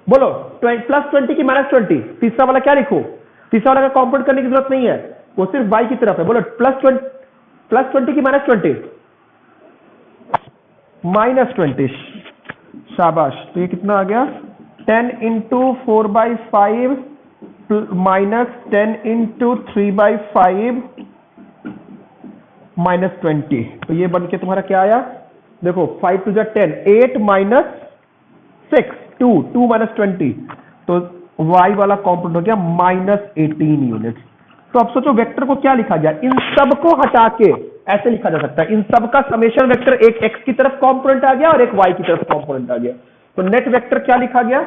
बोलो प्लस 20 की माइनस 20, तीसरा वाला क्या लिखो? तीसरा वाला का कंपोनेंट करने की जरूरत नहीं है, वो सिर्फ y की तरफ है। बोलो प्लस 20 की माइनस 20, माइनस 20, शाबाश। तो ये कितना आ गया 10 इंटू 4/5 माइनस 10 इंटू 3/5 माइनस 20, तो ये बन के तुम्हारा क्या आया? देखो 5 2 10, 8 माइनस 6 2 माइनस 20, तो y वाला कंपोनेंट हो गया माइनस 18 यूनिट। तो अब सोचो वेक्टर को क्या लिखा गया? इन सब को हटा के ऐसे लिखा जा सकता है, इन सब का समेशन वेक्टर, एक x की तरफ कंपोनेंट आ गया और एक y की तरफ कंपोनेंट आ गया। तो नेट वेक्टर क्या लिखा गया?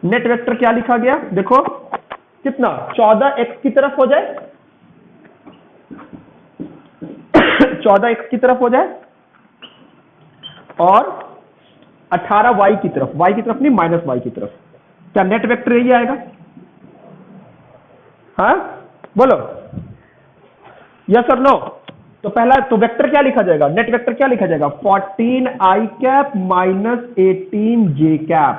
नेट वेक्टर क्या लिखा गया? देखो कितना 14x की तरफ हो जाए 14x की तरफ हो जाए और 18y की तरफ नहीं माइनस y की तरफ। क्या नेट वेक्टर यही आएगा? हाँ बोलो यस और नो। तो पहला तो वेक्टर क्या लिखा जाएगा? नेट वेक्टर क्या लिखा जाएगा? 14i cap minus 18j cap.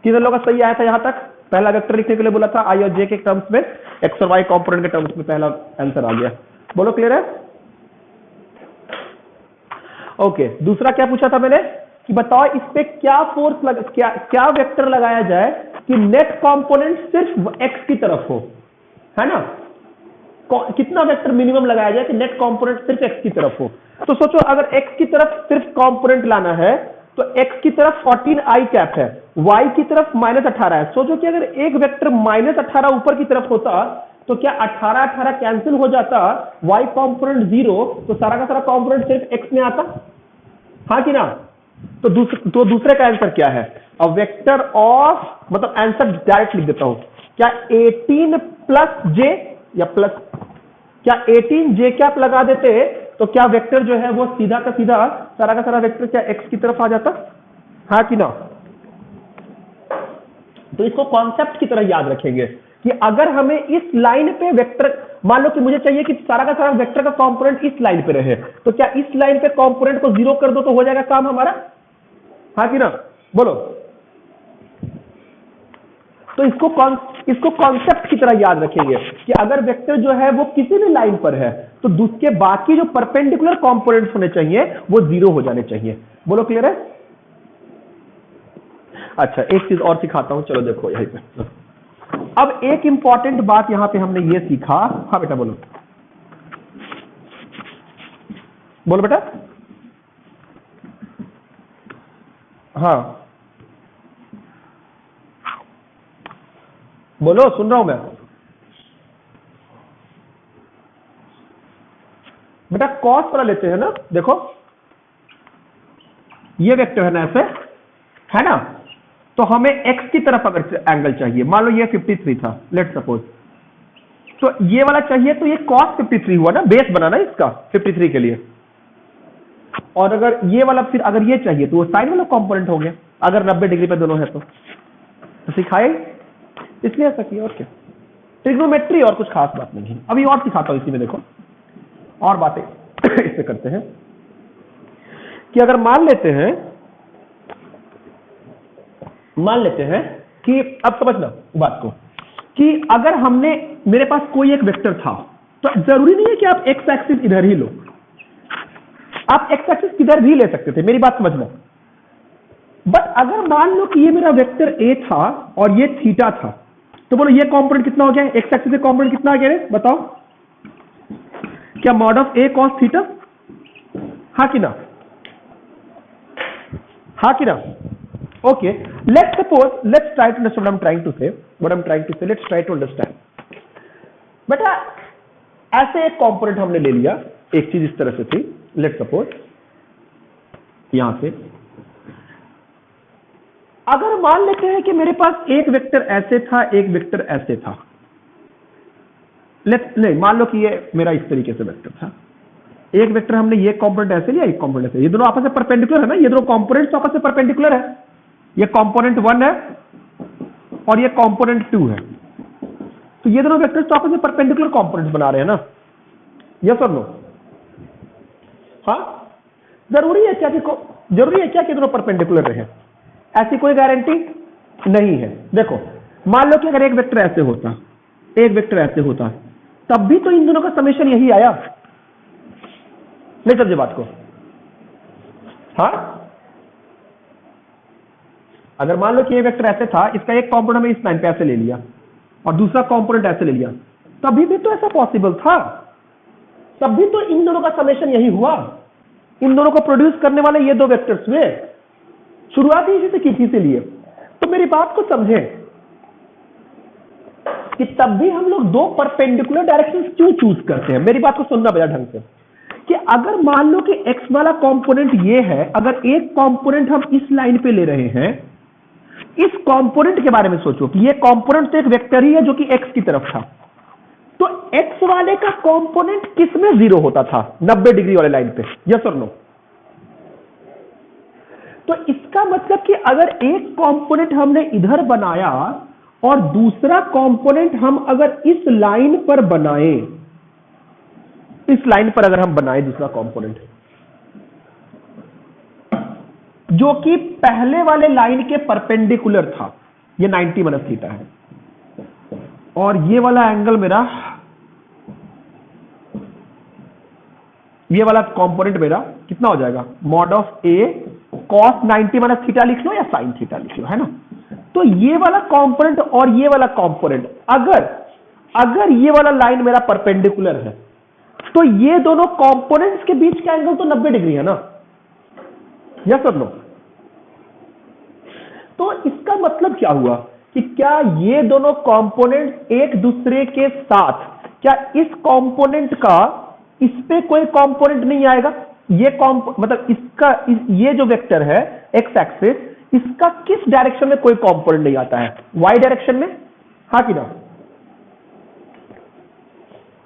कितने लोगों का सही आया था यहां तक? पहला वेक्टर लिखने के लिए बोला था i और j के टर्म्स में, x और y कंपोनेंट के टर्म्स में पहला आंसर आ गया। बोलो क्लियर है? ओके। दूसरा क्या पूछा था मैंने कि बताओ इस पे क्या फोर्स क्या वेक्टर लगाया जाए कि नेट कंपोनेंट सिर्फ x की तरफ हो, है ना। कितना वेक्टर मिनिमम लगाया जाए कि नेट कंपोनेंट सिर्फ x की तरफ हो? तो सोचो अगर x की तरफ सिर्फ कंपोनेंट लाना है तो x की तरफ 14i कैप है, y की तरफ माइनस 18 है। सोचो कि अगर एक वेक्टर माइनस 18 ऊपर की तरफ होता तो क्या 18 कैंसिल हो जाता, y कंपोनेंट 0, तो सारा का सारा कंपोनेंट सिर्फ x में आता, हाँ कि ना। तो दूसरे का आंसर क्या है? अ वेक्टर ऑफ, मतलब आंसर डायरेक्ट लिख देता हूं, क्या 18 प्लस j या प्लस, क्या 18 j कैप लगा देते तो क्या वेक्टर जो है वो सीधा का सीधा सारा का सारा वेक्टर क्या x की तरफ आ जाता, हाँ कि ना। तो इसको कॉन्सेप्ट की तरह याद रखेंगे कि अगर हमें इस लाइन पे वेक्टर, मान लो कि मुझे चाहिए कि सारा का सारा वेक्टर का कंपोनेंट इस लाइन पे रहे, तो क्या इस लाइन पे कंपोनेंट को 0 कर दो तो हो जाएगा काम हमारा, हाँ कि ना। बोलो। तो इसको कॉन्सेप्ट की तरह याद रखेंगे कि अगर वेक्टर जो है वो किसी भी लाइन पर है तो उसके बाकी जो परपेंडिकुलर कंपोनेंट्स होने चाहिए वो 0 हो जाने चाहिए। बोलो क्लियर है? अच्छा एक चीज और सिखाता हूं, चलो देखो यहीं पे। अब एक इंपॉर्टेंट बात यहां पे हमने ये सीखा, हाँ बेटा बोलो, बोलो बेटा। हाँ बोलो, सुन रहा हूं मैं। बेटा कॉस वाला लेते हैं ना, देखो ये वेक्टर है ना ऐसे, है ना। तो हमें x की तरफ अगर एंगल चाहिए, मान लो ये 53 था लेट सपोज, तो ये वाला चाहिए तो ये cos 53 हुआ ना, बेस बनाना इसका 53 के लिए। और अगर ये वाला फिर अगर ये चाहिए तो वो साइन वाला कंपोनेंट हो गया, अगर 90 डिग्री पे दोनों है तो सिखाए इसलिए ऐसा किया। और क्या ट्रिग्नोमेट्री, और कुछ खास बात नहीं है। अभी और सिखाता हूं इसी में, देखो और बातें इससे करते हैं। कि अगर मान लेते हैं कि अब समझना बात को, कि अगर मेरे पास कोई एक वेक्टर था, तो जरूरी नहीं है कि आप एक्स एक्सिस इधर ही लो, आप एक्स एक्सिस किधर भी ले सकते थे, मेरी बात समझना। बट अगर मान लो कि ये मेरा वेक्टर ए था और ये थीटा था, तो बोलो ये कंपोनेंट कितना हो गया, एक्स एक्सिस से कंपोनेंट कितना आ गया रे बताओ, क्या mod of A cos theta, हाँ कि ना, हाँ कि ना? Okay, let's suppose, let's try to understand what I am trying to say, let's try to understand. बेटा ऐसे एक कंपोनेंट हमने ले लिया, एक चीज इस तरह से थी, लेट्स सपोज यहां से अगर मान लेते हैं कि मेरे पास एक वेक्टर ऐसे था, एक वेक्टर ऐसे था, नहीं मान लो कि ये मेरा इस तरीके से वेक्टर था, एक वेक्टर हमने ये कंपोनेंट ऐसे लिया, एक कंपोनेंट ऐसे, ये दोनों आपस में परपेंडिकुलर है ना, ये दोनों कंपोनेंट्स आपस में परपेंडिकुलर है, ये कंपोनेंट 1 है और ये कंपोनेंट 2 है, तो ये दोनों वेक्टर्स आपस में परपेंडिकुलर कंपोनेंट्स बना रहे हैं ना, यस और नो? हाँ, जरूरी है क्या कि दोनों परपेंडिकुलर रहे? ऐसी कोई गारंटी नहीं है। देखो मान लो कि अगर एक वेक्टर ऐसे होता, एक वेक्टर ऐसे होता, तब भी तो इन दोनों का समेशन यही आया, नहीं समझे बात को? हाँ, अगर मान लो कि ये वेक्टर ऐसे था, इसका एक कंपोनेंट हमें इस लाइन पे ऐसे ले लिया और दूसरा कंपोनेंट ऐसे ले लिया, तभी भी तो ऐसा पॉसिबल था, तब भी तो इन दोनों का समेशन यही हुआ, इन दोनों को प्रोड्यूस करने वाले ये दो वेक्टर्स हुए, शुरुआत ही इसी से की थी, इसीलिए तो मेरी बात को समझें कि तब भी हम लोग दो परपेंडिकुलर डायरेक्शंस क्यों चूज करते हैं। मेरी बात को सुनना भैया ढंग से, कि अगर मान लो कि एक्स वाला कंपोनेंट ये है, अगर एक कंपोनेंट हम इस लाइन पे ले रहे हैं, इस कंपोनेंट के बारे में सोचो कि ये कंपोनेंट तो एक वेक्टर ही है जो कि एक्स की तरफ था, तो एक्स वाले का कंपोनेंट किस में 0 होता था? 90 डिग्री वाले लाइन पे, यस और नो? तो इसका मतलब कि अगर एक कंपोनेंट हमने इधर बनाया और दूसरा कंपोनेंट हम अगर इस लाइन पर बनाए, इस लाइन पर अगर हम बनाए दूसरा कंपोनेंट जो कि पहले वाले लाइन के परपेंडिकुलर था, ये 90 माइनस थीटा है, और ये वाला एंगल मेरा, ये वाला कंपोनेंट मेरा कितना हो जाएगा, mod of A cos 90 minus theta लिख लो या साइन थीटा लिख लो, है ना? तो ये वाला कंपोनेंट और ये वाला कंपोनेंट, अगर ये वाला लाइन मेरा परपेंडिकुलर है, तो ये दोनों कंपोनेंट्स के बीच का एंगल तो 90 डिग्री है ना, यस और नो? तो इसका मतलब क्या हुआ कि क्या ये दोनों कंपोनेंट एक दूसरे के साथ, क्या इस कंपोनेंट का इस पे कोई कंपोनेंट नहीं आएगा? ये मतलब इसका ये जो वेक्टर है एक्स एक्सिस, इसका किस डायरेक्शन में कोई कंपोनेंट नहीं आता है? वाई डायरेक्शन में, हाँ कि ना?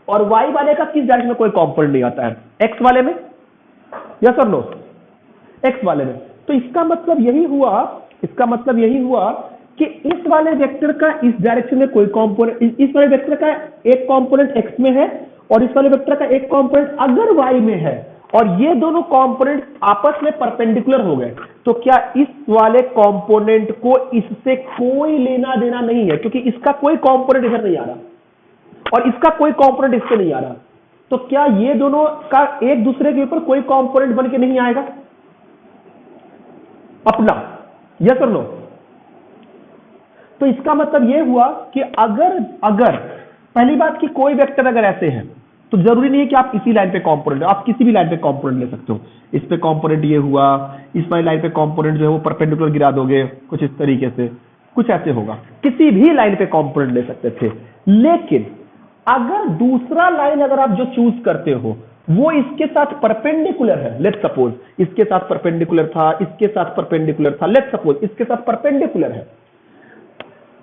और वाई वाले का किस डायरेक्शन में कोई कंपोनेंट नहीं आता है? एक्स वाले में, यस और नो? एक्स वाले में। तो इसका मतलब यही हुआ कि इस वाले वेक्टर का इस डायरेक्शन में कोई कंपोनेंट, इस वाले वेक्टर का एक कंपोनेंट एक्स में है और इस वाले वेक्टर का एक कंपोनेंट अगर वाई में है, और ये दोनों कंपोनेंट आपस में परपेंडिकुलर हो गए, तो क्या इस वाले कंपोनेंट को इससे कोई लेना देना नहीं है, क्योंकि इसका कोई कंपोनेंट इधर नहीं आ रहा और इसका कोई कंपोनेंट इससे नहीं आ रहा, तो क्या ये दोनों का एक दूसरे के ऊपर कोई कंपोनेंट बन के नहीं आएगा अपना, यस और नो? तो इसका मतलब यह हुआ कि अगर पहली बात कि कोई वेक्टर अगर ऐसे है, तो जरूरी नहीं है कि आप इसी लाइन पे कंपोनेंट, आप किसी भी लाइन पे कंपोनेंट ले सकते हो। इस पे कंपोनेंट ये हुआ, इस वाली लाइन पे कंपोनेंट जो है वो परपेंडिकुलर गिरा दोगे, कुछ इस तरीके से, कुछ ऐसे होगा, किसी भी लाइन पे कंपोनेंट ले सकते थे। लेकिन अगर दूसरा लाइन अगर आप जो चूज करते हो वो इसके साथ परपेंडिकुलर है, लेट्स सपोज इसके साथ परपेंडिकुलर था, इसके साथ परपेंडिकुलर था, लेट्स सपोज इसके साथ परपेंडिकुलर है,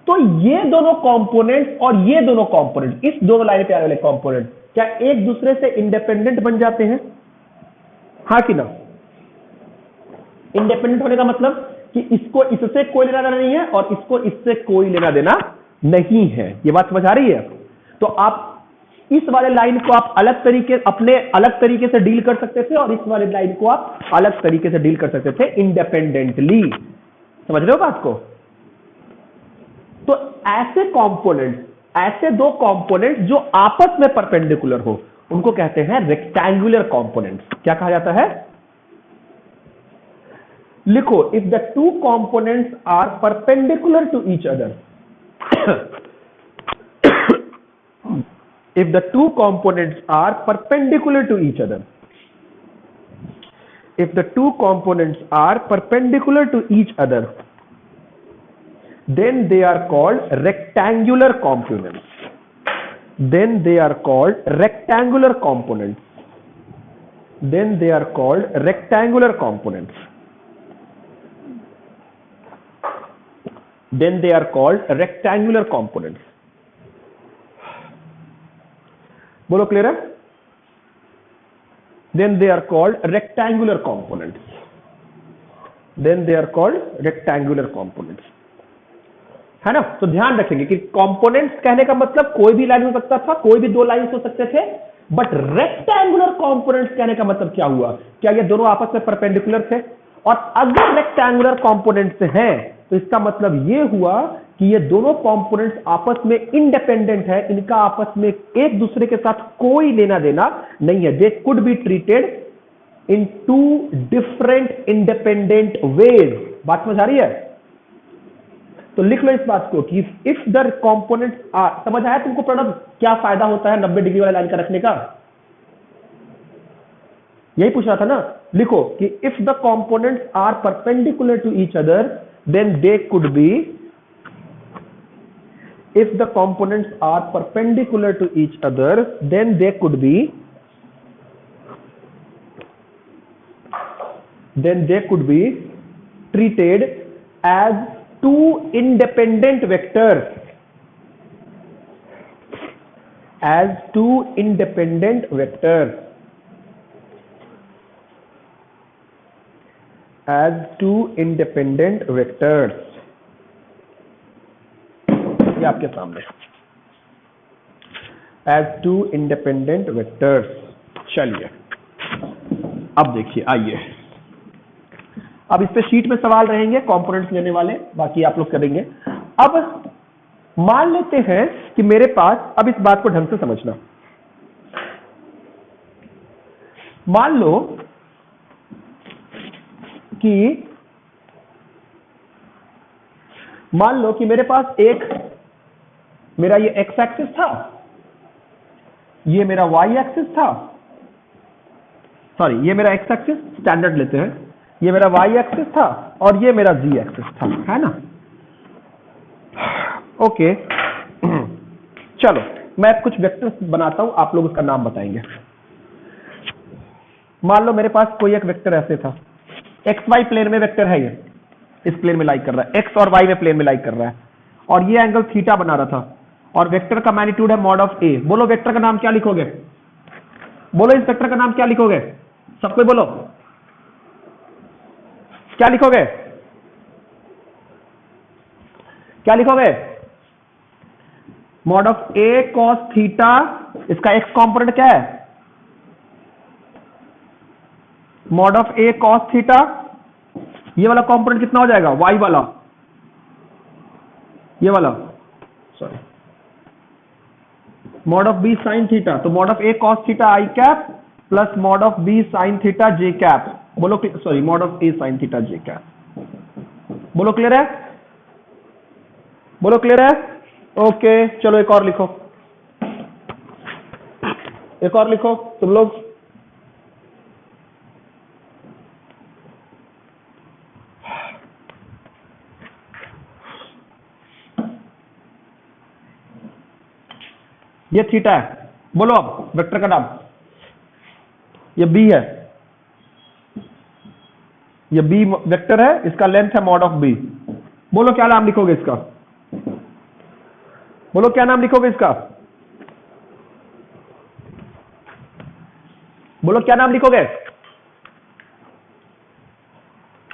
तो ये दोनों कंपोनेंट और ये दोनों कंपोनेंट, इस दोनों लाइन पे आने वाले कंपोनेंट क्या एक दूसरे से इंडिपेंडेंट बन जाते हैं, हाँ कि ना? इंडिपेंडेंट होने का मतलब कि इसको इससे कोई लेना देना नहीं है और इसको इससे कोई लेना देना नहीं है। ये बात समझ आ रही है? तो आप इस वाले लाइन को आप अलग तरीके से डील कर सकते थे और इस वाले लाइन को आप अलग तरीके से डील कर सकते थे इंडिपेंडेंटली। समझ रहे हो बात को? तो ऐसे दो कंपोनेंट जो आपस में परपेंडिकुलर हो उनको कहते हैं रेक्टेंगुलर कंपोनेंट्स। क्या कहा जाता है? लिखो, if the two components are perpendicular to each other, if the two components are perpendicular to each other, if the two components are perpendicular to each other, then they are called rectangular components. Then they are called rectangular components. Then they are called rectangular components. Then they are called rectangular components. बोलो, clear है? Then they are called rectangular components. Then they are called rectangular components. है ना? तो ध्यान रखेंगे कि components कहने का मतलब कोई भी लाइन हो सकता था, कोई भी दो लाइन हो सकते थे, बट रेक्टेंगुलर कंपोनेंट्स कहने का मतलब क्या हुआ? क्या ये दोनों आपस में परपेंडिकुलर थे? और अगर रेक्टेंगुलर कंपोनेंट्स हैं तो इसका मतलब ये हुआ कि ये दोनों कंपोनेंट्स आपस में इंडिपेंडेंट है, इनका आपस में एक दूसरे के साथ कोई लेना देना नहीं है। They could be treated in two different independent ways. बात समझ आ रही है? तो लिख लो इस बात को कि इफ द कंपोनेंट्स आर, समझ आया तुमको प्रणव क्या फायदा होता है 90 डिग्री वाले लाइन का रखने का? यही पूछ रहा था ना। लिखो कि if the components are perpendicular to each other then they could be, if the components are perpendicular to each other then they could be treated as two independent vectors, as two independent vectors, as two independent vectors। ये आपके सामने as two independent vectors। चलिए अब देखिए, आइए अब इस पे शीट में सवाल रहेंगे कंपोनेंट्स लेने वाले, बाकी आप लोग करेंगे। अब मान लेते हैं कि मेरे पास, अब इस बात को ढंग से समझना, मान लो कि मेरे पास मेरा ये एक्स एक्सिस था, ये मेरा वाई एक्सिस था, सॉरी ये मेरा एक्स एक्सिस स्टैंडर्ड लेते हैं, ये मेरा वाई एक्सिस था और ये मेरा जी एक्सिस था, है ना? ओके चलो मैं कुछ वेक्टर्स बनाता हूं, आप लोग उसका नाम बताएंगे। मान लो मेरे पास कोई एक वेक्टर ऐसे था, एक्स वाई प्लेन में वेक्टर है, ये इस प्लेन में लाइक कर रहा है, एक्स और वाई में प्लेन में लाइक कर रहा है, और ये एंगल थीटा बना रहा था, और वेक्टर का मैग्नीट्यूड है मॉड ऑफ ए। बोलो वेक्टर का नाम क्या लिखोगे? बोलो इस वेक्टर का नाम क्या लिखोगे? सब कोई बोलो, क्या लिखोगे? क्या लिखोगे? Mod of A cos theta, इसका एक्स कंपोनेंट क्या है? Mod of A cos theta, ये वाला कंपोनेंट कितना हो जाएगा? वाई वाला, ये वाला, sorry, mod of B sine theta, तो mod of A cos theta I cap plus mod of B sine theta J cap. बोलो, sorry, mod of A sine theta J cap. बोलो clear है? बोलो clear है? Okay चलो एक और लिखो, एक और लिखो तुम लोग। ये थीटा है, बोलो अब वेक्टर का नाम। ये बी है, ये बी वेक्टर है, इसका लेंथ है मॉड ऑफ बी। बोलो क्या नाम लिखोगे इसका? बोलो क्या नाम लिखोगे इसका? बोलो क्या नाम लिखोगे?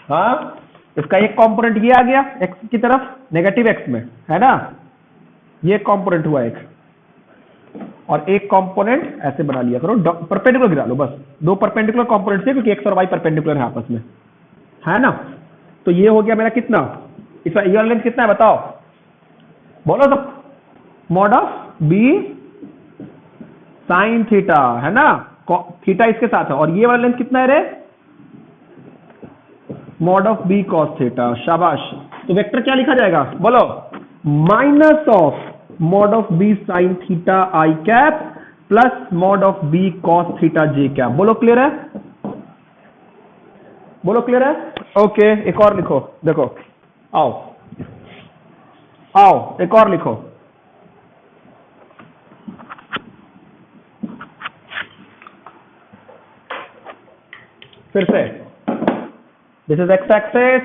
हाँ, इसका एक कंपोनेंट ये आ गया एक्स की तरफ, नेगेटिव एक्स में, है ना? ये कंपोनेंट हुआ एक, और एक कंपोनेंट ऐसे बना लिया करो, परपेंडिकुलर गिरा लो बस, दो परपेंडिकुलर कंपोनेंट से, क्योंकि एक्स और वाई परपेंडिकुलर है आपस में, है ना। तो ये हो गया मेरा कितना, इसका ये लेंथ कितना है बताओ, बोलो तो, mod of B sine theta, है ना, थीटा इसके साथ है, और ये वाला लेंथ कितना है रे, mod of B cos theta, शाबाश। तो वेक्टर क्या लिखा जाएगा बोलो, minus of mod of B sine theta I cap plus mod of B cos theta J cap. बोलो क्लियर है, बोलो क्लियर है। ओके एक और लिखो, देखो आओ आओ एक और लिखो, फिर से, this is x axis,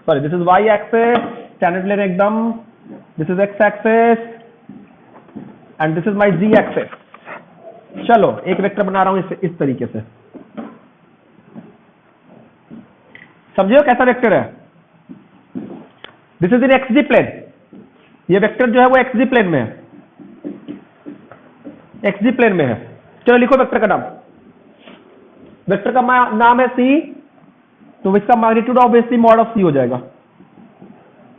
sorry this is y axis, standard लेने एकदम, this is x axis and this is my z axis. चलो एक वेक्टर बना रहा हूं इस तरीके से, समझिए कैसा वेक्टर है, this is in x z plane, ये वेक्टर जो है वो एक्सजी प्लेन में है, एक्सजी प्लेन में है। चलो लिखो वेक्टर का नाम, वेक्टर का नाम है सी, तो इसका मैग्नीट्यूड ऑब्वियसली मॉड ऑफ सी हो जाएगा,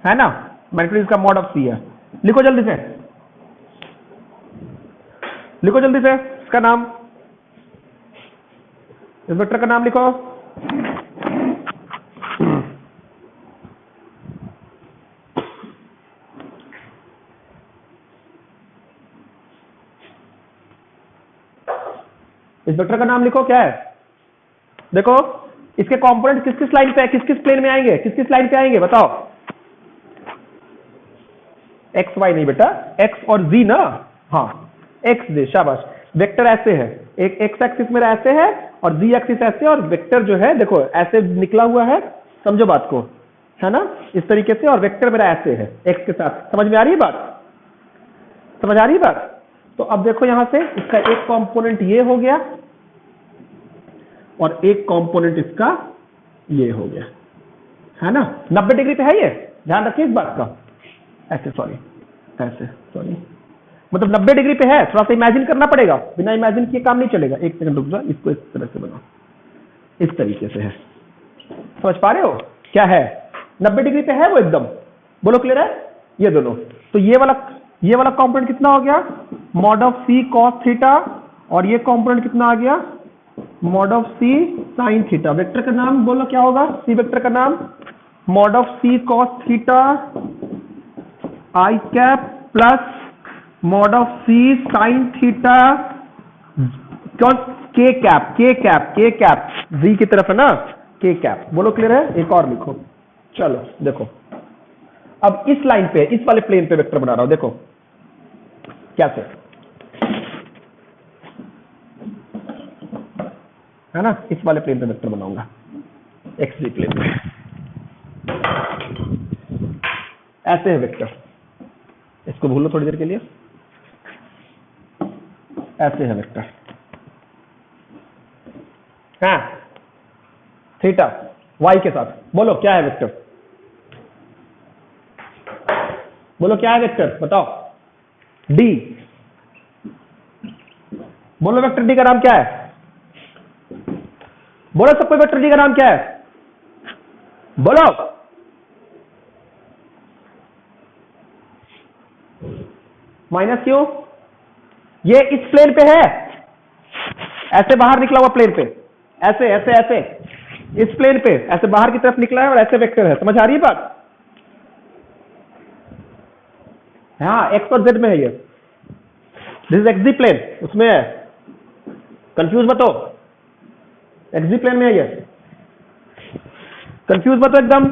है ना, मैग्नीट्यूड इसका मॉड ऑफ सी है। लिखो जल्दी से, लिखो जल्दी से इसका नाम, इस वेक्टर का नाम लिखो, इस वेक्टर का नाम लिखो, क्या है, देखो इसके कंपोनेंट किस किस लाइन पे है, किस किस प्लेन में आएंगे, किस किस लाइन पे आएंगे बताओ, एक्स वाई नहीं बेटा, एक्स और जी ना, हाँ एक्स जी, शाबाश। वेक्टर ऐसे है, एक एक्स एक्सिस मेरा ऐसे है और जी एक्सिस ऐसे, और वेक्टर जो है देखो ऐसे निकला हुआ है, समझो बात को, है ना, इस तरीके से, और वेक्टर मेरा ऐसे है एक्स के साथ। समझ में आ रही है बात, समझ आ रही है बात। तो अब देखो यहां से इसका एक कंपोनेंट ये हो गया और एक कंपोनेंट इसका ये हो गया, है ना, 90 डिग्री पे है ये, ध्यान रखिए इस बात का, ऐसे सॉरी, ऐसे सॉरी, मतलब 90 डिग्री पे है, थोड़ा सा इमेजिन करना पड़ेगा, बिना इमेजिन किए काम नहीं चलेगा। एक सेकंड रुक जाओ, इसको इस तरह से बनाओ, इस तरीके से है, समझ पा रहे हो क्या है, 90 डिग्री पे है वो एकदम, बोलो क्लियर है, ये दोनों। तो ये वाला कंपोनेंट कितना हो गया, mod of C cos theta, और ये कंपोनेंट कितना आ गया, mod of C sine theta. Vector का नाम बोलो क्या होगा, सी वेक्टर का नाम mod of C cos theta I cap plus mod of C sine theta, कौन, के कैप, के कैप, के कैप जी की तरफ है ना, के कैप। बोलो क्लियर है, एक और लिखो। चलो देखो अब इस लाइन पे, इस वाले प्लेन पे वेक्टर बना रहा हूं, देखो कैसे, है ना, इस वाले प्लेन पे वेक्टर बनाऊंगा, एक्स जी प्लेन में, ऐसे है वेक्टर, इसको भूलो थोड़ी देर के लिए, ऐसे है वेक्टर, हाँ थीटा वाई के साथ। बोलो क्या है वेक्टर, बोलो क्या है वेक्टर बताओ, डी, बोलो वेक्टर डी का नाम क्या है, बोलो सबको वेक्टर डी का नाम क्या है, बोलो, माइनस क्यों, ये इस प्लेन पे है, ऐसे बाहर निकला हुआ प्लेन पे, ऐसे ऐसे ऐसे, इस प्लेन पे ऐसे बाहर की तरफ निकला है और ऐसे वेक्टर है, समझ आ रही है बात, हाँ एक्स और जेड में है ये, दिस इज एक्सजी प्लेन, उसमें है, कंफ्यूज मत हो, एक्सजी प्लेन में है ये, कंफ्यूज मत हो एकदम।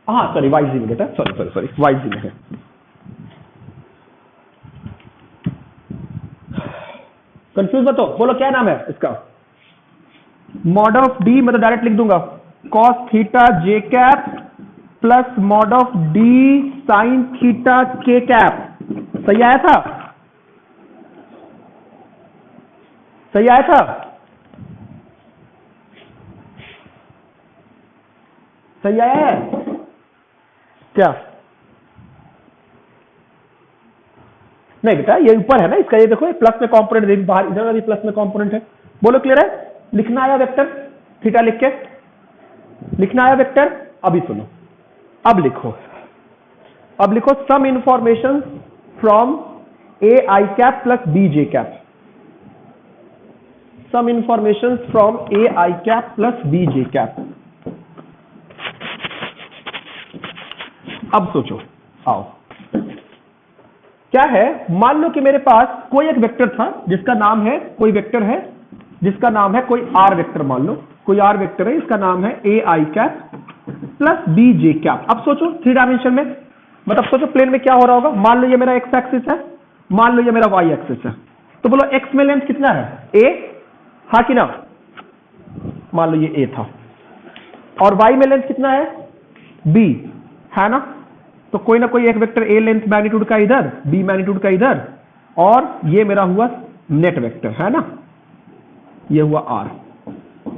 हाँ सॉरी वाई जी में बेटा, सॉरी सॉरी सॉरी वाई जी में है, कंफ्यूज मत हो, बोलो क्या नाम है इसका, मॉड ऑफ डी, मैं तो डायरेक्ट लिख दूंगा cos theta J cap plus mod of D sine theta के कैप। सही आया था, सही आया था, सही आया है, क्या? नहीं बेटा, ये ऊपर है ना इसका, ये देखो ये प्लस में कंपोनेंट, बाहर इधर भी प्लस में कंपोनेंट है। बोलो क्लियर है? लिखना आया वेक्टर थीटा लिख के, लिखना आया वेक्टर। अभी सुनो, अब लिखो some information from A I cap plus B J cap, some information from A I cap plus B J cap. अब सोचो, आओ, क्या है, मान लो कि मेरे पास कोई एक वेक्टर था जिसका नाम है, कोई वेक्टर है जिसका नाम है कोई आर वेक्टर, मान लो कोई आर वेक्टर है, इसका नाम है A I cap plus B J cap. अब सोचो 3 डायमेंशन में, मतलब सोचो प्लेन में क्या हो रहा होगा। मान लो ये मेरा एक्स एक्सिस है, मान लो ये मेरा वाई एक्सिस है, तो बोलो एक्स में लेंथ कितना है? ए, हाँ कि ना? मान लो ये ए था, और वाई में लेंथ कितना है? बी, है ना? तो कोई ना कोई एक वेक्टर ए लेंथ मैग्नीट्यूड का इधर, बी मैग्नीट्यूड का इधर, और ये मेरा हुआ नेट वेक्टर, है ना? ये हुआ आर।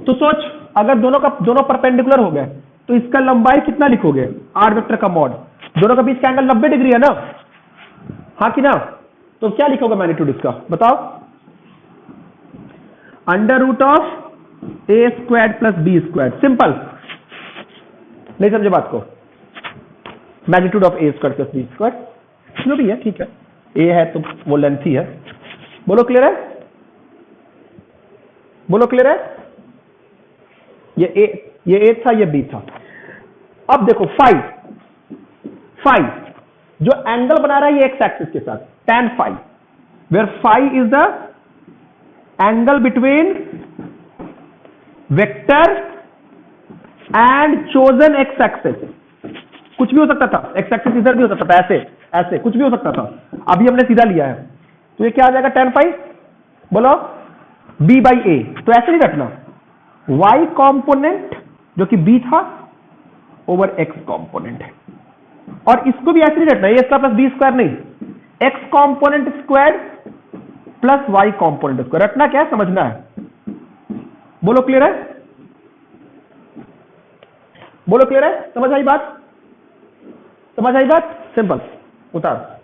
तो सोच, अगर दोनों परपेंडिकुलर हो गए तो इसका लंबाई कितना लिखोगे? आर वेक्टर का मॉड, दोनों के बीच का एंगल 90 डिग्री है ना, हाँ कि ना? तो क्या लिखोगे मैग्नीट्यूड इसका, बताओ? Under root of A square plus B square. Simple, नहीं समझे बात को? Magnitude of A square plus B square, जो भी है ठीक है, ए है तो वो लेंथ ही है। बोलो क्लियर है? बोलो क्लियर है? ये ए था, ये बी था। अब देखो फाई जो एंगल बना रहा है ये एक्स एक्सिस के साथ, tan phi, where phi is the angle between vector and chosen x axis. कुछ भी हो सकता था, एक्स एक्सिस इधर भी हो सकता था, ऐसे कुछ भी हो सकता था, अभी हमने सीधा लिया है, तो ये क्या आ जाएगा? tan phi. बोलो b बाई ए, तो ऐसे नहीं रखना, y कॉम्पोनेंट जो कि b था ओवर x कॉम्पोनेंट है, और इसको भी ऐसे नहीं रखना, ए स्क्वायर प्लस बी स्क्वायर नहीं, x component square plus y component square रखना। क्या है, समझना है? बोलो क्लियर है? बोलो क्लियर है? समझ आई बात? समझ आई बात? सिंपल, उतार।